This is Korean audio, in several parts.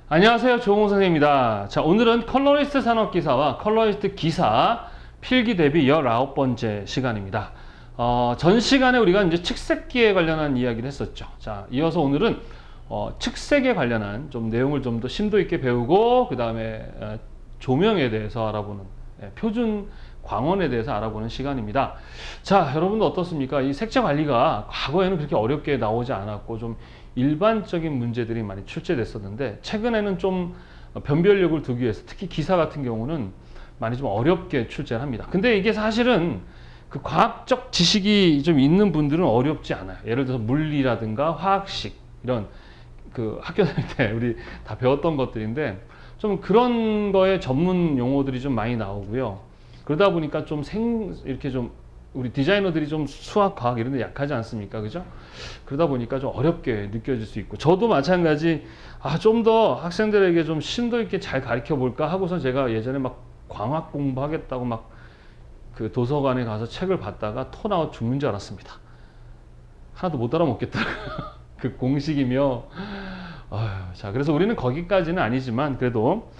안녕하세요. 조홍 선생님입니다. 자, 오늘은 컬러리스트 산업기사와 컬러리스트 기사 필기 대비 19번째 시간입니다. 전 시간에 우리가 이제 측색기에 관련한 이야기를 했었죠. 자, 이어서 오늘은 측색에 관련한 좀 내용을 좀 더 심도 있게 배우고, 그 다음에 조명에 대해서 알아보는, 표준 광원에 대해서 알아보는 시간입니다. 자, 여러분들 어떻습니까? 이 색채 관리가 과거에는 그렇게 어렵게 나오지 않았고 좀 일반적인 문제들이 많이 출제됐었는데, 최근에는 좀 변별력을 두기 위해서 특히 기사 같은 경우는 많이 좀 어렵게 출제를 합니다. 근데 이게 사실은 그 과학적 지식이 좀 있는 분들은 어렵지 않아요. 예를 들어서 물리라든가 화학식, 이런 그 학교 다닐 때 우리 다 배웠던 것들인데, 좀 그런 거에 전문 용어들이 좀 많이 나오고요. 그러다 보니까 좀 이렇게 좀 우리 디자이너들이 좀 수학, 과학 이런 데 약하지 않습니까? 그죠? 그러다 보니까 좀 어렵게 느껴질 수 있고, 저도 마찬가지, 좀 더 학생들에게 좀 심도 있게 잘 가르쳐 볼까 하고서 제가 예전에 막 광학 공부하겠다고 막 그 도서관에 가서 책을 봤다가 토 나와 죽는 줄 알았습니다. 하나도 못 알아먹겠더라고요. 그 공식이며. 자, 그래서 우리는 거기까지는 아니지만 그래도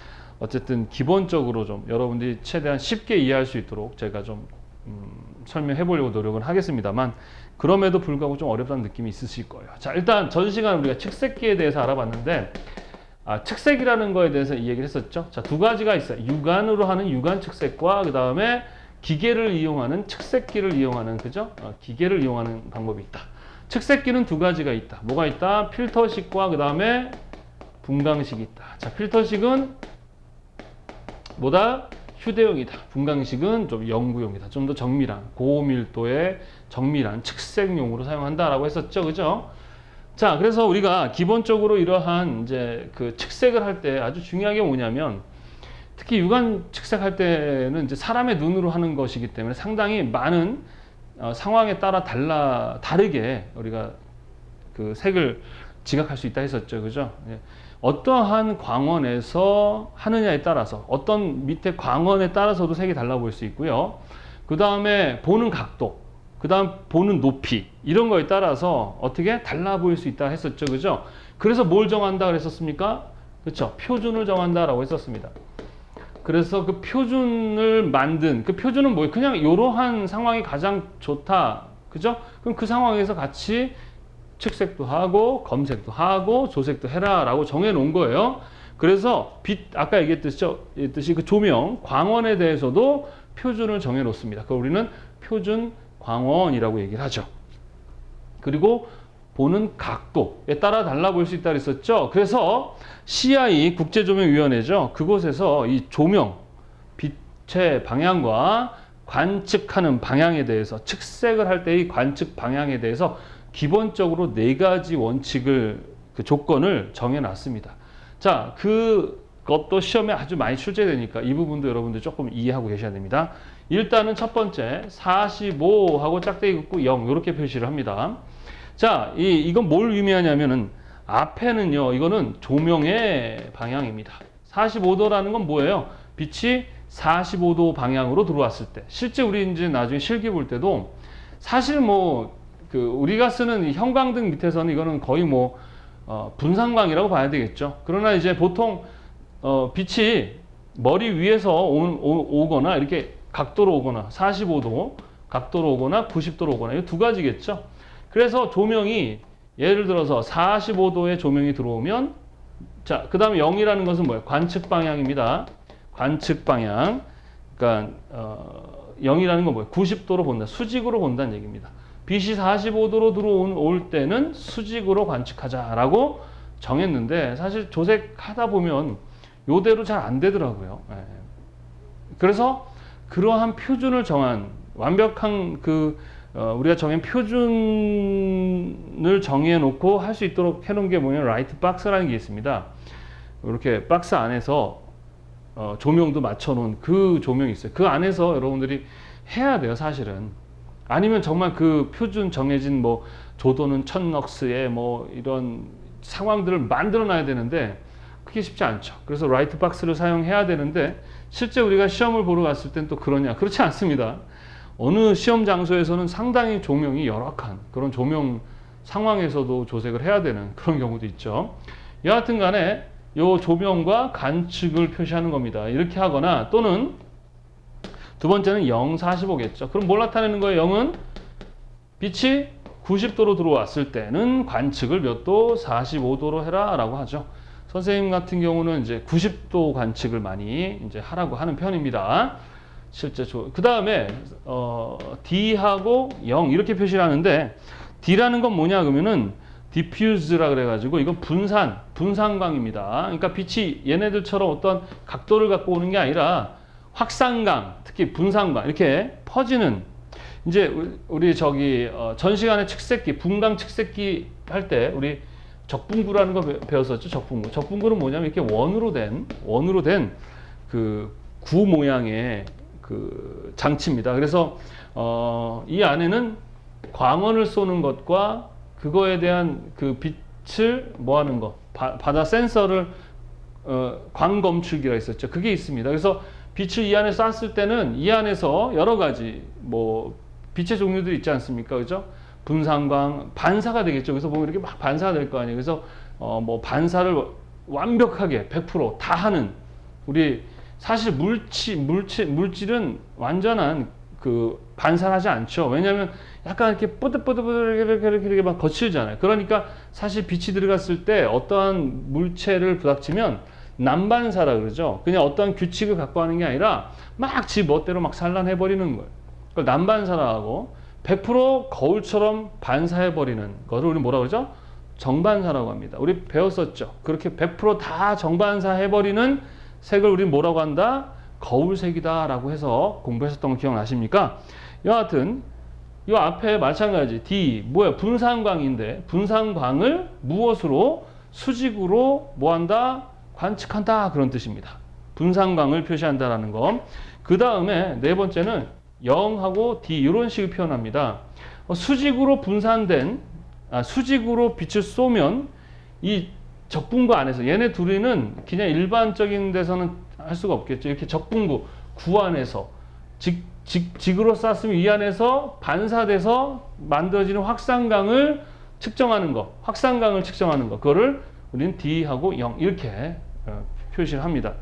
어쨌든 기본적으로 좀 여러분들이 최대한 쉽게 이해할 수 있도록 제가 좀 설명해 보려고 노력은 하겠습니다만, 그럼에도 불구하고 좀 어렵다는 느낌이 있으실 거예요. 자, 일단 전 시간 우리가 측색기에 대해서 알아봤는데, 측색이라는 거에 대해서 이 얘기를 했었죠. 자, 두 가지가 있어요. 육안으로 하는 육안 측색과 그 다음에 기계를 이용하는 측색기를 이용하는, 그죠? 기계를 이용하는 방법이 있다. 측색기는 두 가지가 있다. 뭐가 있다? 필터식과 그 다음에 분광식이 있다. 자, 필터식은 뭐다? 휴대용이다. 분광식은 좀 연구용이다. 좀 더 정밀한, 고밀도의 정밀한 측색용으로 사용한다라고 했었죠. 그죠? 자, 그래서 우리가 기본적으로 이러한 이제 그 측색을 할 때 아주 중요한 게 뭐냐면, 특히 육안 측색할 때는 이제 사람의 눈으로 하는 것이기 때문에 상당히 많은 상황에 따라 다르게 우리가 그 색을 지각할 수 있다 했었죠. 그죠? 예. 어떠한 광원에서 하느냐에 따라서, 어떤 밑에 광원에 따라서도 색이 달라 보일 수 있고요. 그 다음에 보는 각도, 그 다음 보는 높이, 이런 거에 따라서 어떻게 달라 보일 수 있다 했었죠. 그죠? 그래서 뭘 정한다 그랬었습니까? 그렇죠. 표준을 정한다라고 했었습니다. 그래서 그 표준을 만든, 그 표준은 뭐예요? 그냥 이러한 상황이 가장 좋다. 그죠? 그럼 그 상황에서 같이 측색도 하고 검색도 하고 조색도 해라 라고 정해 놓은 거예요. 그래서 아까 얘기했듯이 그 조명, 광원에 대해서도 표준을 정해 놓습니다. 그걸 우리는 표준 광원이라고 얘기를 하죠. 그리고 보는 각도에 따라 달라 보일 수 있다 그랬었죠. 그래서 CI 국제조명위원회죠. 그곳에서 이 조명, 빛의 방향과 관측하는 방향에 대해서, 측색을 할 때의 관측 방향에 대해서 기본적으로 4가지 원칙을, 그 조건을 정해놨습니다. 자, 그것도 시험에 아주 많이 출제되니까 이 부분도 여러분들 조금 이해하고 계셔야 됩니다. 일단은 첫 번째 45하고 짝대기 긋고 0 이렇게 표시를 합니다. 자, 이건 뭘 의미하냐면은, 앞에는요, 이거는 조명의 방향입니다. 45도라는 건 뭐예요? 빛이 45도 방향으로 들어왔을 때, 실제 우리 이제 나중에 실기 볼 때도 사실 우리가 쓰는 형광등 밑에서는 이거는 거의 분산광이라고 봐야 되겠죠. 그러나 이제 보통 빛이 머리 위에서 오거나 이렇게 각도로 오거나 45도 각도로 오거나 90도로 오거나, 이 두 가지겠죠. 그래서 조명이 예를 들어서 45도의 조명이 들어오면, 자, 그 다음에 0이라는 것은 뭐예요? 관측 방향입니다. 관측 방향. 그러니까 0이라는 건 뭐예요? 90도로 본다. 수직으로 본다는 얘기입니다. 빛이 45도로 들어올 때는 수직으로 관측하자라고 정했는데, 사실 조색하다 보면 요대로 잘 안 되더라고요. 그래서 그러한 표준을 정한 완벽한 우리가 정한 표준을 정해 놓고 할 수 있도록 해 놓은 게 뭐냐면 라이트 박스라는 게 있습니다. 이렇게 박스 안에서 조명도 맞춰 놓은 그 조명이 있어요. 그 안에서 여러분들이 해야 돼요, 사실은. 아니면 정말 그 표준 정해진 조도는 1000럭스에 이런 상황들을 만들어 놔야 되는데, 그게 쉽지 않죠. 그래서 라이트 박스를 사용해야 되는데, 실제 우리가 시험을 보러 갔을 땐 또 그러냐? 그렇지 않습니다. 어느 시험 장소에서는 상당히 조명이 열악한 그런 조명 상황에서도 조색을 해야 되는 그런 경우도 있죠. 여하튼 간에 요 조명과 관측을 표시하는 겁니다. 이렇게 하거나 또는 두 번째는 0, 45겠죠. 그럼 뭘 나타내는 거예요? 0은 빛이 90도로 들어왔을 때는 관측을 몇 도? 45도로 해라 라고 하죠. 선생님 같은 경우는 이제 90도 관측을 많이 이제 하라고 하는 편입니다. 실제 그 다음에 D하고 0 이렇게 표시를 하는데 D라는 건 뭐냐 그러면은 diffuse라 그래가지고 이건 분산광입니다. 그러니까 빛이 얘네들처럼 어떤 각도를 갖고 오는 게 아니라 확산광, 특히 분산광 이렇게 퍼지는 이제 우리 저기 전 시간에 측색기, 분광 측색기 할 때 우리 적분구라는 거 배웠었죠. 적분구. 적분구는 뭐냐면 이렇게 원으로 된 그 구 모양의 그 장치입니다. 그래서 이 안에는 광원을 쏘는 것과 그거에 대한 그 빛을 뭐 하는 거, 바다 센서를 광검출기가 있었죠. 그게 있습니다. 그래서 빛을 이 안에 쐈을 때는 이 안에서 여러 가지 뭐 빛의 종류들이 있지 않습니까? 그죠? 분산광, 반사가 되겠죠. 그래서 보면 이렇게 막 반사가 될 거 아니에요. 그래서 뭐 반사를 완벽하게 100%다 하는 우리 사실 물질은 완전한 그 반사하지 않죠. 왜냐하면 약간 이렇게 뽀득뽀득 이렇게 막 거칠잖아요. 그러니까 사실 빛이 들어갔을 때 어떠한 물체를 부닥치면 난반사라 그러죠. 그냥 어떠한 규칙을 갖고 하는 게 아니라 막 지 멋대로 막 산란해 버리는 거예요. 그걸 난반사라 하고 100% 거울처럼 반사해 버리는 것을 우리 뭐라 그러죠? 정반사라고 합니다. 우리 배웠었죠. 그렇게 100% 다 정반사해 버리는 색을 우리 뭐라고 한다? 거울색이다라고 해서 공부하셨던 거 기억나십니까? 여하튼 이 앞에 마찬가지 D 뭐야? 분산광인데 분산광을 무엇으로? 수직으로 뭐한다? 관측한다 그런 뜻입니다. 분산광을 표시한다라는 거. 그 다음에 네 번째는 0하고 D 이런 식으로 표현합니다. 수직으로 분산된 수직으로 빛을 쏘면 이 적분구 안에서 얘네 둘이는 그냥 일반적인 데서는 할 수가 없겠죠. 이렇게 적분구 구 안에서 직으로 쐈으면 이 안에서 반사돼서 만들어지는 확산광을 측정하는 거, 확산광을 측정하는 거, 그거를 우리는 D하고 0 이렇게 표시를 합니다.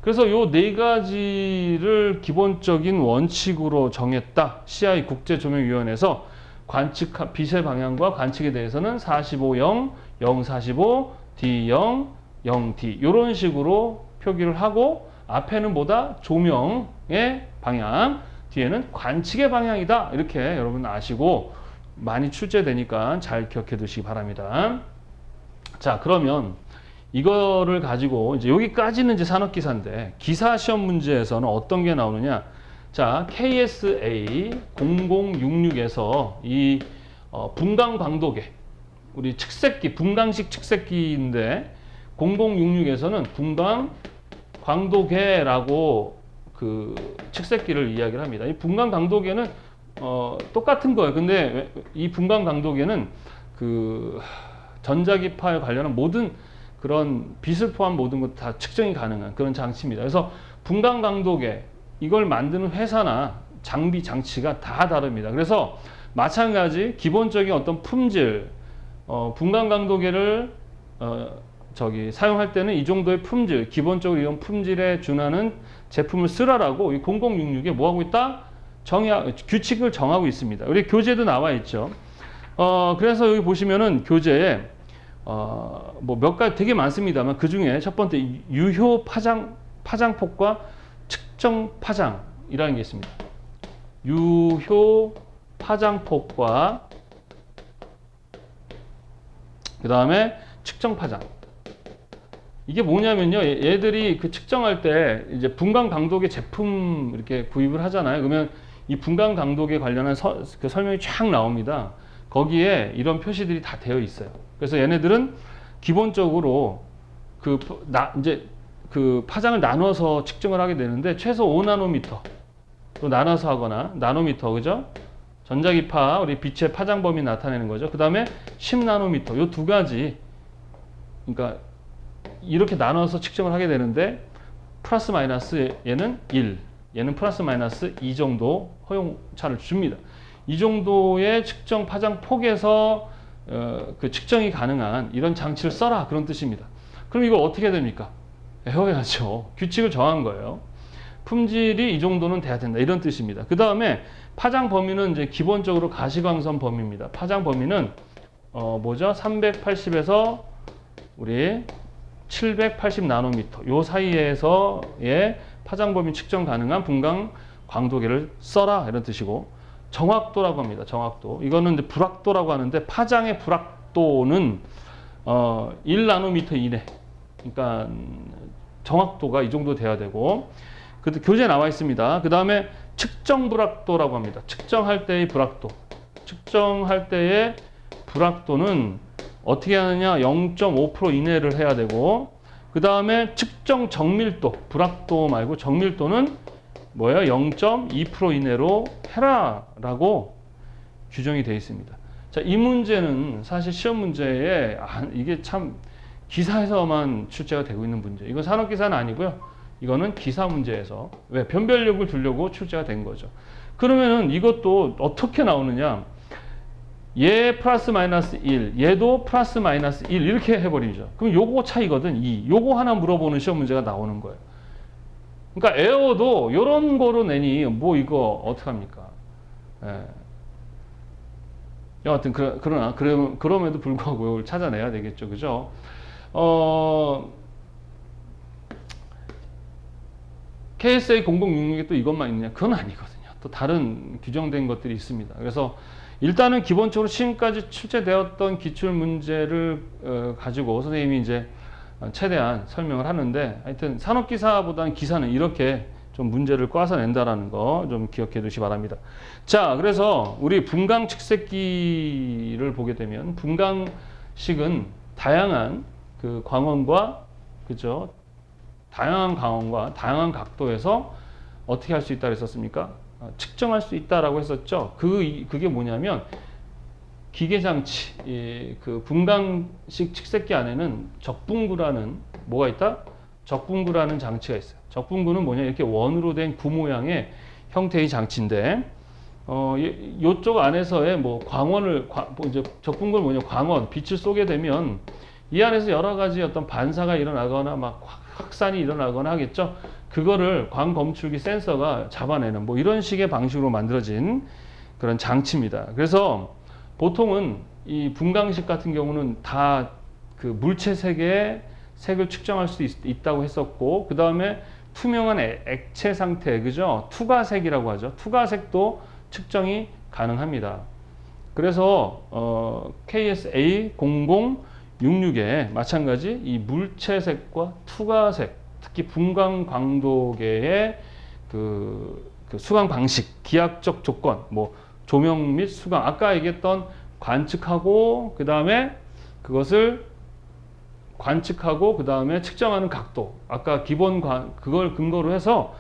그래서 요 네 가지를 기본적인 원칙으로 정했다. CI 국제조명위원회에서 관측 빛의 방향과 관측에 대해서는 45, 0, 0, 45, D, 0, 0, D 이런 식으로 표기를 하고 앞에는 뭐다? 조명의 방향, 뒤에는 관측의 방향이다. 이렇게 여러분 아시고 많이 출제되니까 잘 기억해 두시기 바랍니다. 자, 그러면 이거를 가지고 이제 여기까지는 이제 산업기사인데 기사 시험 문제에서는 어떤 게 나오느냐? 자, KSA 0066에서 이 분광광도계 우리 측색기 분광식 측색기인데 0066에서는 분광광도계라고 그 측색기를 이야기를 합니다. 이 분광광도계는 똑같은 거예요. 근데 이 분광광도계는 그 전자기파에 관련한 모든 그런 빛을 포함한 모든 것 다 측정이 가능한 그런 장치입니다. 그래서 분광광도계 이걸 만드는 회사나 장치가 다 다릅니다. 그래서 마찬가지 기본적인 어떤 품질, 분광광도계를 사용할 때는 이 정도의 품질, 기본적으로 이런 품질에 준하는 제품을 쓰라라고 이 0066에 뭐 하고 있다? 규칙을 정하고 있습니다. 우리 교재도 나와 있죠. 그래서 여기 보시면은 교재에 뭐 몇 가지 되게 많습니다만 그 중에 첫 번째 유효 파장폭과 측정 파장이라는 게 있습니다. 유효 파장폭과 그 다음에 측정 파장. 이게 뭐냐면요. 얘들이 그 측정할 때 이제 분광 강도계 제품 이렇게 구입을 하잖아요. 그러면 이 분광 강도계 관련한 그 설명이 쫙 나옵니다. 거기에 이런 표시들이 다 되어 있어요. 그래서 얘네들은 기본적으로 이제 그 파장을 나눠서 측정을 하게 되는데 최소 5나노미터로 나눠서 하거나 나노미터 그죠? 전자기파 우리 빛의 파장 범위 나타내는 거죠. 그 다음에 10나노미터 요 두 가지 그러니까 이렇게 나눠서 측정을 하게 되는데 플러스 마이너스 얘는 1 얘는 플러스 마이너스 2 정도 허용차를 줍니다. 이 정도의 측정 파장 폭에서 그 측정이 가능한 이런 장치를 써라 그런 뜻입니다. 그럼 이거 어떻게 해야 됩니까? 외워야죠. 규칙을 정한 거예요. 품질이 이 정도는 돼야 된다. 이런 뜻입니다. 그 다음에 파장 범위는 이제 기본적으로 가시광선 범위입니다. 파장 범위는 뭐죠? 380에서 우리 780 나노미터 요 사이에서의 파장 범위 측정 가능한 분광 광도계를 써라 이런 뜻이고, 정확도라고 합니다. 정확도. 이거는 이제 불확도라고 하는데 파장의 불확도는 1나노미터 이내. 그러니까 정확도가 이 정도 돼야 되고, 그 교재에 나와 있습니다. 그 다음에 측정 불확도라고 합니다. 측정할 때의 불확도. 측정할 때의 불확도는 어떻게 하느냐? 0.5% 이내를 해야 되고, 그 다음에 측정 정밀도. 불확도 말고 정밀도는 뭐예요? 0.2% 이내로 해라라고 규정이 되어 있습니다. 자, 이 문제는 사실 시험 문제에 이게 참 기사에서만 출제가 되고 있는 문제. 이건 산업기사는 아니고요. 이거는 기사 문제에서 왜 변별력을 두려고 출제가 된 거죠. 그러면은 이것도 어떻게 나오느냐? 얘 플러스 마이너스 1, 얘도 플러스 마이너스 1 이렇게 해버리죠. 그럼 요거 차이거든. 2. 요거 하나 물어보는 시험 문제가 나오는 거예요. 그러니까 에어도 요런 거로 내니 뭐 이거 어떡합니까? 예. 여하튼 그럼에도 불구하고 이걸 찾아내야 되겠죠. 그죠? KSA 0066에 또 이것만 있느냐? 그건 아니거든요. 또 다른 규정된 것들이 있습니다. 그래서 일단은 기본적으로 지금까지 출제되었던 기출 문제를 가지고 선생님이 이제 최대한 설명을 하는데, 하여튼 산업기사보다는 기사는 이렇게 좀 문제를 꽈서 낸다라는 거 좀 기억해 두시기 바랍니다. 자, 그래서 우리 분광 측색기를 보게 되면 분광식은 다양한 그 광원과, 그죠? 다양한 광원과 다양한 각도에서 어떻게 할 수 있다 그랬었습니까? 측정할 수 있다라고 했었죠. 그게 뭐냐면 기계장치, 그 분광식 측색기 안에는 적분구라는 뭐가 있다? 적분구라는 장치가 있어요. 적분구는 뭐냐? 이렇게 원으로 된 구 모양의 형태의 장치인데, 요쪽 안에서의 뭐 광원을, 이제 적분구는 뭐냐? 광원, 빛을 쏘게 되면 이 안에서 여러 가지 어떤 반사가 일어나거나 막 확산이 일어나거나 하겠죠. 그거를 광검출기 센서가 잡아내는 뭐 이런 식의 방식으로 만들어진 그런 장치입니다. 그래서 보통은 이 분광식 같은 경우는 다 그 물체색의 색을 측정할 수 있다고 했었고, 그 다음에 투명한 액체 상태, 그죠? 투과색이라고 하죠. 투과색도 측정이 가능합니다. 그래서 KSA 0066에 마찬가지 이 물체색과 투과색, 특히 분광 광도계의 그 수광 방식, 기하적 조건, 뭐 조명 및 수광, 아까 얘기했던 관측하고 그 다음에 그것을 관측하고 그 다음에 측정하는 각도, 아까 기본 그걸 근거로 해서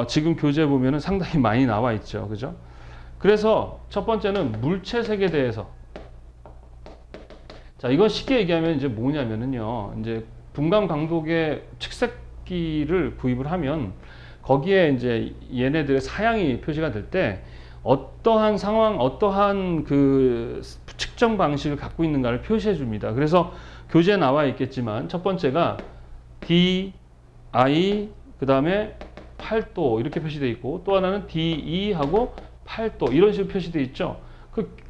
지금 교재 보면은 상당히 많이 나와 있죠, 그죠? 그래서 첫 번째는 물체색에 대해서. 자, 이건 쉽게 얘기하면 이제 뭐냐면은요, 이제 분광 광도계 측색기를 구입을 하면 거기에 이제 얘네들의 사양이 표시가 될 때 어떠한 상황, 어떠한 그 측정 방식을 갖고 있는가를 표시해 줍니다. 그래서 교재에 나와 있겠지만 첫 번째가 D, I, 그 다음에 8도 이렇게 표시되어 있고, 또 하나는 DE하고 8도 이런 식으로 표시되어 있죠.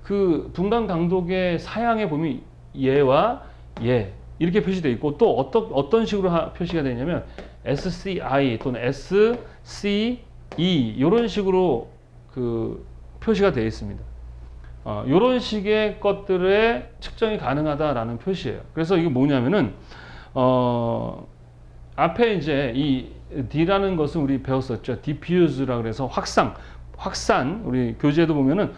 그 분광 강도계 사양에 보면 얘와 얘 이렇게 표시되어 있고, 또 어떤 식으로 표시가 되냐면 SCI 또는 SCE 이런 식으로 그 표시가 되어 있습니다. 이런 식의 것들의 측정이 가능하다라는 표시예요. 그래서 이게 뭐냐면은 앞에 이제 이 D라는 것은 우리 배웠었죠. diffuse라 그래서 확산 우리 교재에도 보면은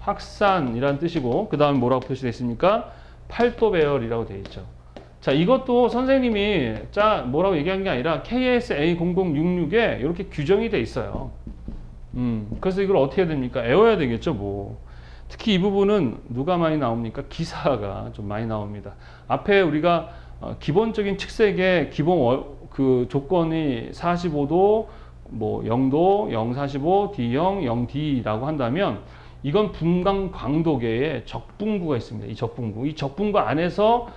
확산이라는 뜻이고, 그 다음에 뭐라고 표시되어 있습니까? 8도 배열이라고 되어 있죠. 자, 이것도 선생님이 뭐라고 얘기한 게 아니라 KSA 0066에 이렇게 규정이 돼 있어요. 그래서 이걸 어떻게 해야 됩니까? 외워야 되겠죠, 뭐. 특히 이 부분은 누가 많이 나옵니까? 기사가 좀 많이 나옵니다. 앞에 우리가 기본적인 측색의 기본 그 조건이 45도, 뭐 0도, 045, D0, 0D라고 한다면 이건 분광 광도계에 적분구가 있습니다. 이 적분구 안에서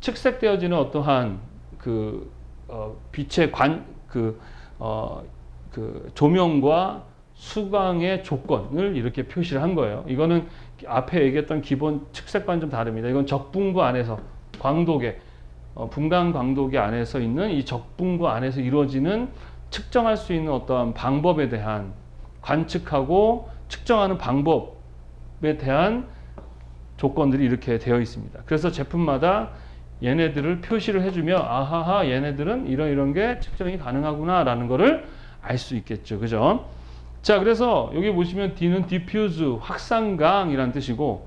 측색되어지는 어떠한 빛의 조명과 수광의 조건을 이렇게 표시를 한 거예요. 이거는 앞에 얘기했던 기본 측색과는 좀 다릅니다. 이건 적분구 안에서 광도계, 분광 광도계 안에서 있는 이 적분구 안에서 이루어지는 측정할 수 있는 어떠한 방법에 대한 관측하고 측정하는 방법에 대한 조건들이 이렇게 되어 있습니다. 그래서 제품마다 얘네들을 표시를 해주며 아하하 얘네들은 이런 게 측정이 가능하구나 라는 거를 알 수 있겠죠. 그죠? 자, 그래서 여기 보시면 D는 diffuse, 확산광이라는 뜻이고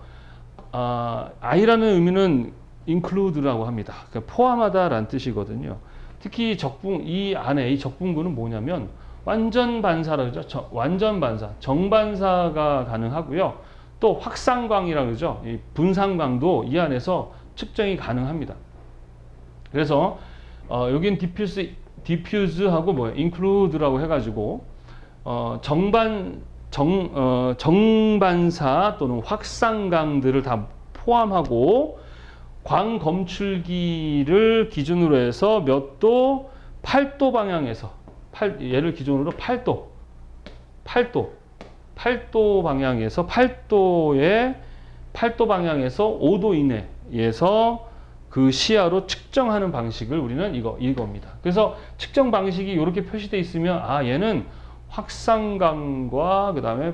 I라는 의미는 include라고 합니다. 그러니까 포함하다라는 뜻이거든요. 특히 이 안에 이 적분구는 뭐냐면 완전 반사라 그러죠. 완전 반사, 정반사가 가능하고요. 또 확산광이라 그러죠. 이 분산광도 이 안에서 측정이 가능합니다. 그래서 여긴 diffuse하고 include라고 해가지고 정반사 또는 확산광들을 다 포함하고 광 검출기를 기준으로 해서 몇 도? 8도 방향에서 얘를 기준으로 8도 방향에서 8도 방향에서 5도 이내에서 그 시야로 측정하는 방식을 우리는 이겁니다. 그래서 측정 방식이 이렇게 표시되어 있으면 얘는 확산광과 그다음에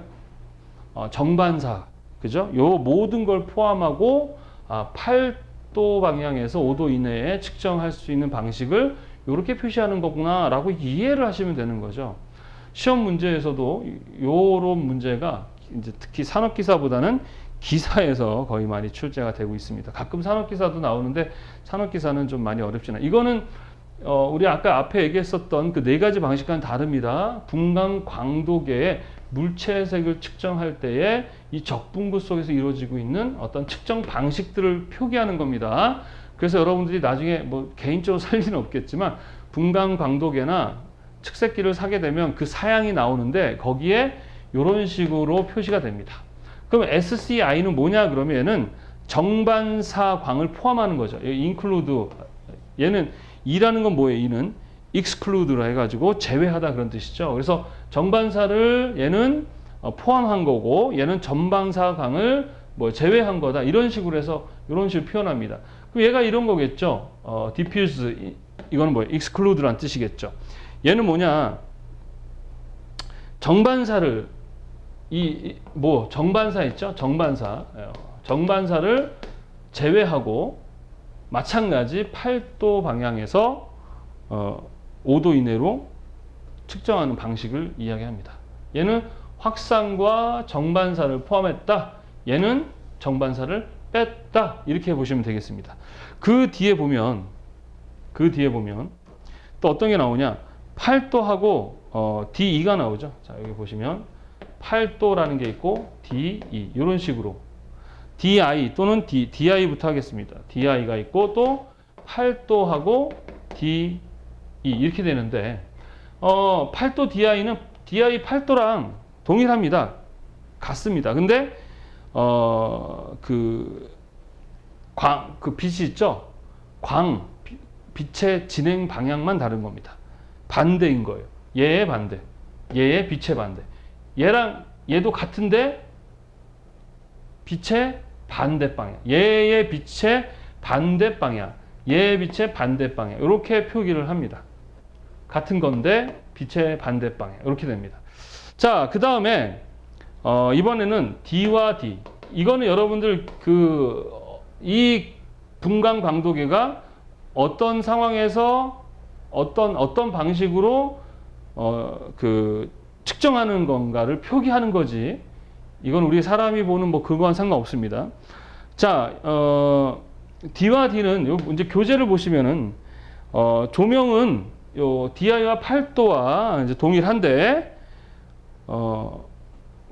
정반사, 그죠? 요 모든 걸 포함하고 8도 방향에서 5도 이내에 측정할 수 있는 방식을 이렇게 표시하는 거구나라고 이해를 하시면 되는 거죠. 시험 문제에서도 요런 문제가 이제 특히 산업기사보다는 기사에서 거의 많이 출제가 되고 있습니다. 가끔 산업기사도 나오는데 산업기사는 좀 많이 어렵지만 이거는 우리 아까 앞에 얘기했었던 그 4가지 방식과는 다릅니다. 분광 광도계의 물체색을 측정할 때에 이 적분구 속에서 이루어지고 있는 어떤 측정 방식들을 표기하는 겁니다. 그래서 여러분들이 나중에 개인적으로 살 일은 없겠지만 분광 광도계나 측색기를 사게 되면 그 사양이 나오는데 거기에 이런 식으로 표시가 됩니다. 그럼 SCI는 뭐냐 그러면 얘는 정반사 광을 포함하는 거죠. include, 얘는 E라는 건 뭐예요? E는 exclude라 해가지고 제외하다 그런 뜻이죠. 그래서 정반사를 얘는 포함한 거고 얘는 전방사 광을 제외한 거다. 이런 식으로 해서 이런 식으로 표현합니다. 그럼 얘가 이런 거겠죠. diffuse, 이거는 뭐예요? exclude라는 뜻이겠죠. 얘는 뭐냐? 정반사를 정반사 있죠? 정반사를 제외하고 마찬가지 8도 방향에서 5도 이내로 측정하는 방식을 이야기합니다. 얘는 확산과 정반사를 포함했다. 얘는 정반사를 뺐다. 이렇게 보시면 되겠습니다. 그 뒤에 보면 또 어떤 게 나오냐? 8도하고 D2가 나오죠. 자, 여기 보시면 8도라는 게 있고 D2 이런 식으로 DI 또는 DI부터 하겠습니다. DI가 있고 또 8도하고 D2 이렇게 되는데 8도 DI는 DI 8도랑 동일합니다. 같습니다. 근데 그 빛이 있죠? 빛의 진행 방향만 다른 겁니다. 반대인 거예요. 얘의 반대. 얘의 빛의 반대. 얘도 같은데 빛의 반대 방향. 얘의 빛의 반대 방향. 얘의 빛의 반대 방향. 이렇게 표기를 합니다. 같은 건데 빛의 반대 방향. 이렇게 됩니다. 자, 그 다음에 이번에는 D와 D. 이거는 여러분들 이 분광 광도계가 어떤 상황에서 어떤 방식으로 측정하는 건가를 표기하는 거지. 이건 우리 사람이 보는 그거와는 상관없습니다. 자, D와 D는 이제 교재를 보시면은 조명은 요 DI와 8도와 이제 동일한데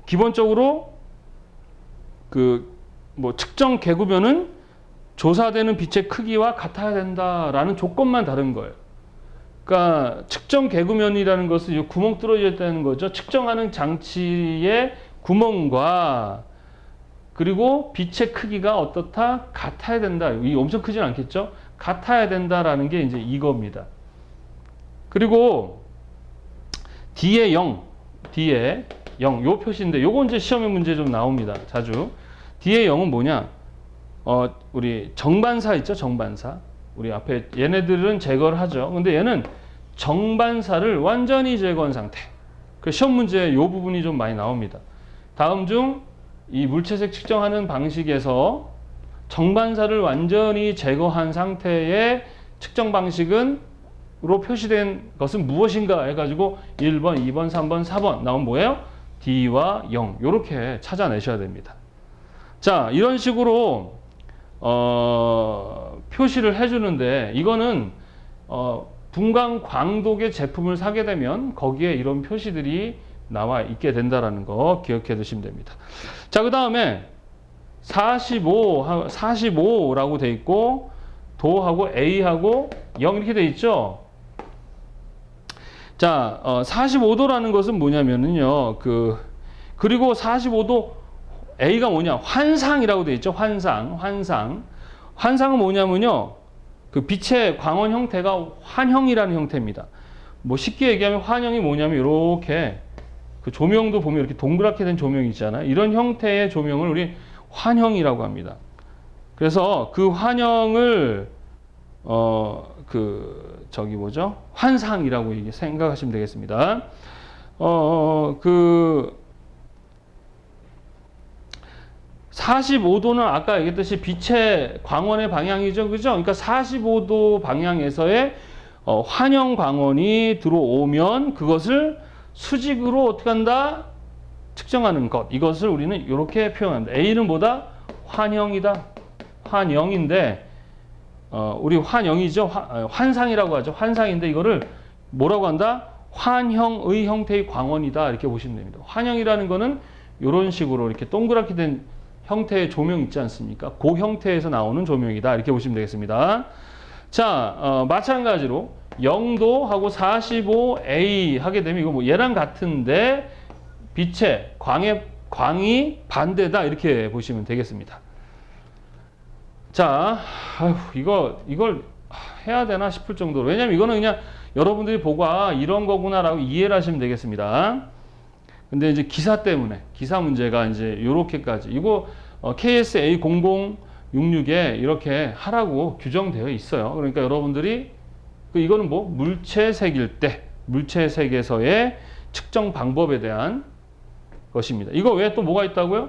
기본적으로 측정 개구면은 조사되는 빛의 크기와 같아야 된다라는 조건만 다른 거예요. 그러니까 측정 개구면이라는 것은 이 구멍 뚫어져 있다는 거죠. 측정하는 장치의 구멍과 그리고 빛의 크기가 어떻다? 같아야 된다. 이 엄청 크진 않겠죠? 같아야 된다라는 게 이제 이겁니다. 그리고 뒤에 0, 뒤에 0, 요 표시인데 요거 이제 시험의 문제 좀 나옵니다. 자주. 뒤에 0은 뭐냐? 우리 정반사 있죠? 정반사. 우리 앞에 얘네들은 제거를 하죠. 근데 얘는 정반사를 완전히 제거한 상태. 그 시험 문제에 요 부분이 좀 많이 나옵니다. 다음 중 이 물체색 측정하는 방식에서 정반사를 완전히 제거한 상태의 측정 방식은 로 표시된 것은 무엇인가 해가지고 1번, 2번, 3번, 4번 나온 뭐예요? D와 0 이렇게 찾아내셔야 됩니다. 자, 이런 식으로 표시를 해주는데 이거는 분광 광독의 제품을 사게 되면 거기에 이런 표시들이 나와 있게 된다라는 거 기억해 두시면 됩니다. 자, 그 다음에 45라고 돼 있고 도하고 A하고 0 이렇게 돼 있죠. 자, 45도라는 것은 뭐냐면은요, 그리고 45도 A가 뭐냐, 환상이라고 돼 있죠. 환상은 뭐냐면요, 그 빛의 광원 형태가 환형이라는 형태입니다. 뭐 쉽게 얘기하면 환형이 뭐냐면 이렇게 그 조명도 보면 이렇게 동그랗게 된 조명이 있잖아요. 이런 형태의 조명을 우리 환형이라고 합니다. 그래서 그 환형을 환상이라고 생각하시면 되겠습니다. 45도는 아까 얘기했듯이 빛의 광원의 방향이죠. 그죠? 그러니까 45도 방향에서의 환형 광원이 들어오면 그것을 수직으로 어떻게 한다? 측정하는 것. 이것을 우리는 이렇게 표현합니다. A는 뭐다? 환형이다. 환형인데 우리 환영이죠. 환상이라고 하죠. 환상인데 이거를 뭐라고 한다? 환형의 형태의 광원이다. 이렇게 보시면 됩니다. 환형이라는 거는 이런 식으로 이렇게 동그랗게 된 형태의 조명 있지 않습니까? 그 형태에서 나오는 조명이다. 이렇게 보시면 되겠습니다. 자, 마찬가지로 0도 하고 45A 하게 되면 이거 뭐 얘랑 같은데 빛의 광이 반대다. 이렇게 보시면 되겠습니다. 자, 이걸 해야 되나 싶을 정도로. 왜냐면 이거는 그냥 여러분들이 보고 이런 거구나라고 이해를 하시면 되겠습니다. 근데 이제 기사 때문에, 기사 문제가 이제 요렇게까지. 이거 KSA 0066에 이렇게 하라고 규정되어 있어요. 그러니까 여러분들이 이거는 뭐 물체색일 때, 물체색에서의 측정 방법에 대한 것입니다. 이거 외에 또 뭐가 있다고요?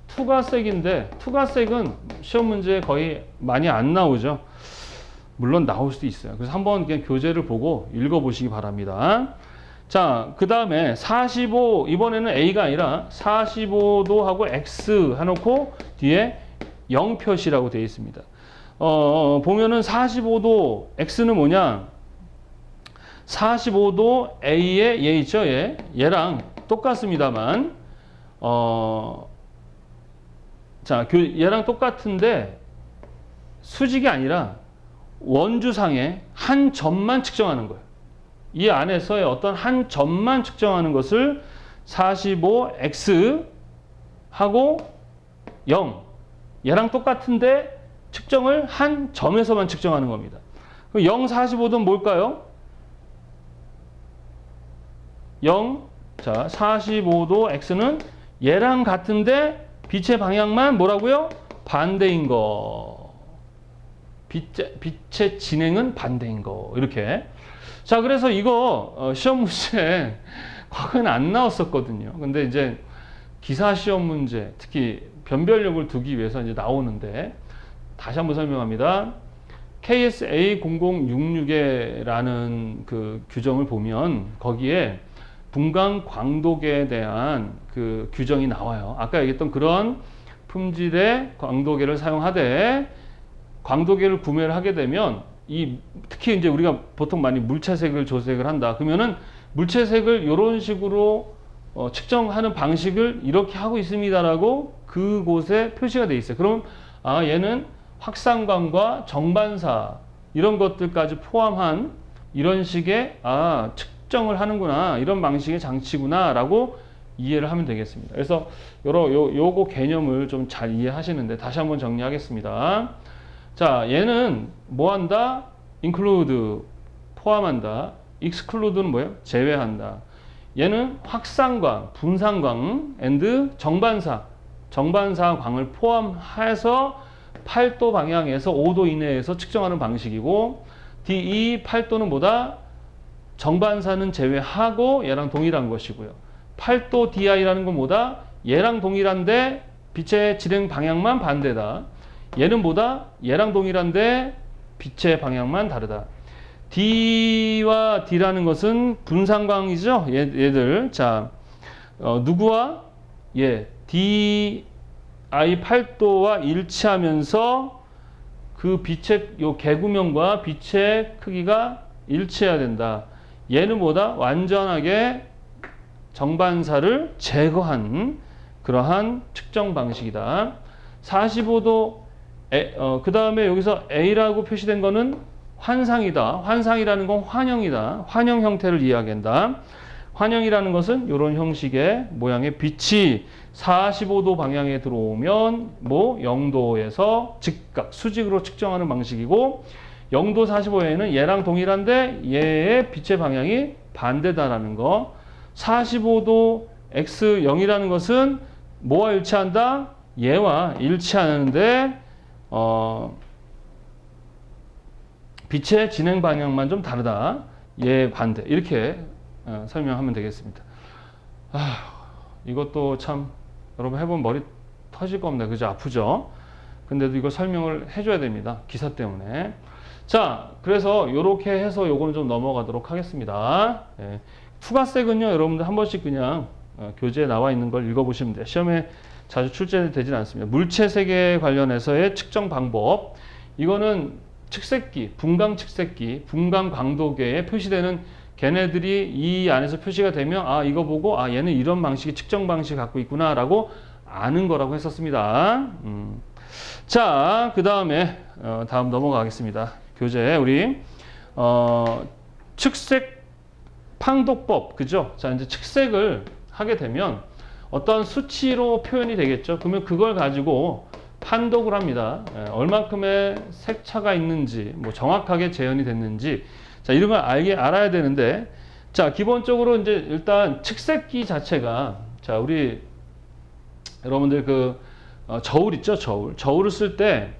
투과색인데 투과색은 시험 문제에 거의 많이 안 나오죠. 물론 나올 수도 있어요. 그래서 한번 그냥 교재를 보고 읽어보시기 바랍니다. 자, 그 다음에 45, 이번에는 A가 아니라 45도 하고 X 해놓고 뒤에 0 표시라고 되어 있습니다. 보면은 45도 X는 뭐냐? 45도 A의 얘 있죠? 얘랑 똑같습니다만, 자, 얘랑 똑같은데 수직이 아니라 원주상의 한 점만 측정하는 거예요. 이 안에서의 어떤 한 점만 측정하는 것을 45X 하고 0 얘랑 똑같은데 측정을 한 점에서만 측정하는 겁니다. 그럼 0, 45도는 뭘까요? 0, 자, 45도 X는 얘랑 같은데 빛의 방향만 뭐라고요? 반대인 거. 빛의 진행은 반대인 거. 이렇게. 자, 그래서 이거 시험 문제 과거에는 안 나왔었거든요. 근데 이제 기사 시험 문제, 특히 변별력을 두기 위해서 이제 나오는데 다시 한번 설명합니다. KSA 0066에라는 그 규정을 보면 거기에 분광 광도계에 대한 그 규정이 나와요. 아까 얘기했던 그런 품질의 광도계를 사용하되 광도계를 구매를 하게 되면 특히 이제 우리가 보통 많이 물체색을 조색을 한다. 그러면은 물체색을 이런 식으로 측정하는 방식을 이렇게 하고 있습니다라고 그곳에 표시가 돼 있어요. 그럼 얘는 확산광과 정반사 이런 것들까지 포함한 이런 식의 측정을 하는구나, 이런 방식의 장치구나라고 이해를 하면 되겠습니다. 그래서 요거 개념을 좀 잘 이해하시는데 다시 한번 정리하겠습니다. 자, 얘는 뭐 한다? include, 포함한다. exclude는 뭐예요? 제외한다. 얘는 확산광, 분산광, and 정반사광을 포함해서 8도 방향에서 5도 이내에서 측정하는 방식이고, DE 8도는 뭐다? 정반사는 제외하고 얘랑 동일한 것이고요. 8도 DI라는 건 뭐다? 얘랑 동일한데 빛의 진행 방향만 반대다. 얘는 뭐다? 얘랑 동일한데 빛의 방향만 다르다. D와 D라는 것은 분산광이죠. 얘들. 자, 누구와? 예, DI 8도와 일치하면서 그 빛의 요 개구면과 빛의 크기가 일치해야 된다. 얘는 뭐다? 완전하게 정반사를 제거한 그러한 측정 방식이다. 45도 그 다음에 여기서 A라고 표시된 거는 환상이다. 환상이라는 건 환영이다. 환영 형태를 이야기한다. 환영이라는 것은 이런 형식의 모양의 빛이 45도 방향에 들어오면 뭐 0도에서 즉각 수직으로 측정하는 방식이고, 0도 45에는 얘랑 동일한데 얘의 빛의 방향이 반대다라는 거. 45도 x0이라는 것은 뭐와 일치한다? 얘와 일치하는데 빛의 진행 방향만 좀 다르다. 얘 반대. 이렇게 설명하면 되겠습니다. 이것도 참 여러분 해보면 머리 터질 겁니다. 그죠? 아프죠? 근데도 이거 설명을 해줘야 됩니다. 기사 때문에. 자, 그래서 이렇게 해서 요거는 좀 넘어가도록 하겠습니다. 예. 투과색은요, 여러분들 한 번씩 그냥 교재에 나와 있는 걸 읽어보시면 돼요. 시험에 자주 출제되진 않습니다. 물체 세계 관련해서의 측정 방법. 이거는 측색기, 분광 측색기, 분광 광도계에 표시되는 걔네들이 이 안에서 표시가 되면 아, 이거 보고 아, 얘는 이런 방식의 측정 방식을 갖고 있구나 라고 아는 거라고 했었습니다. 자, 그 다음에 다음 넘어가겠습니다. 교재 우리 측색 판독법, 그죠? 자, 이제 측색을 하게 되면 어떤 수치로 표현이 되겠죠. 그러면 그걸 가지고 판독을 합니다. 얼만큼의 색차가 있는지, 뭐 정확하게 재현이 됐는지, 자, 이런 걸 알아야 되는데, 자, 기본적으로 이제 일단 측색기 자체가, 자, 우리 여러분들 그 저울 있죠, 저울. 저울을 쓸 때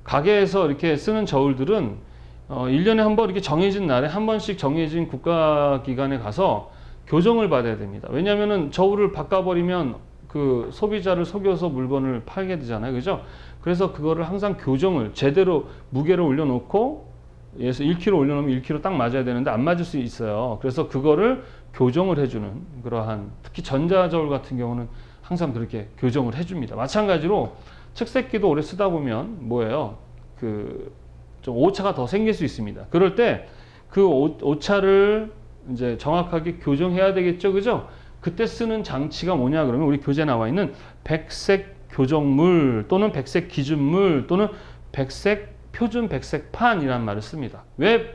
가게에서 이렇게 쓰는 저울들은 1년에 한 번 이렇게 정해진 날에 한 번씩 정해진 국가기관에 가서 교정을 받아야 됩니다. 왜냐하면은 저울을 바꿔버리면 그 소비자를 속여서 물건을 팔게 되잖아요. 그죠? 그래서 그거를 항상 교정을 제대로 무게를 올려놓고, 예를 1kg 올려놓으면 1kg 딱 맞아야 되는데 안 맞을 수 있어요. 그래서 그거를 교정을 해주는 그러한, 특히 전자저울 같은 경우는 항상 그렇게 교정을 해줍니다. 마찬가지로 측색기도 오래 쓰다 보면 뭐예요? 좀 오차가 더 생길 수 있습니다. 그럴 때 그 오차를 이제 정확하게 교정해야 되겠죠, 그죠? 그때 쓰는 장치가 뭐냐 그러면 우리 교재에 나와 있는 백색 교정물 또는 백색 기준물 또는 백색 표준 백색판이라는 말을 씁니다. 왜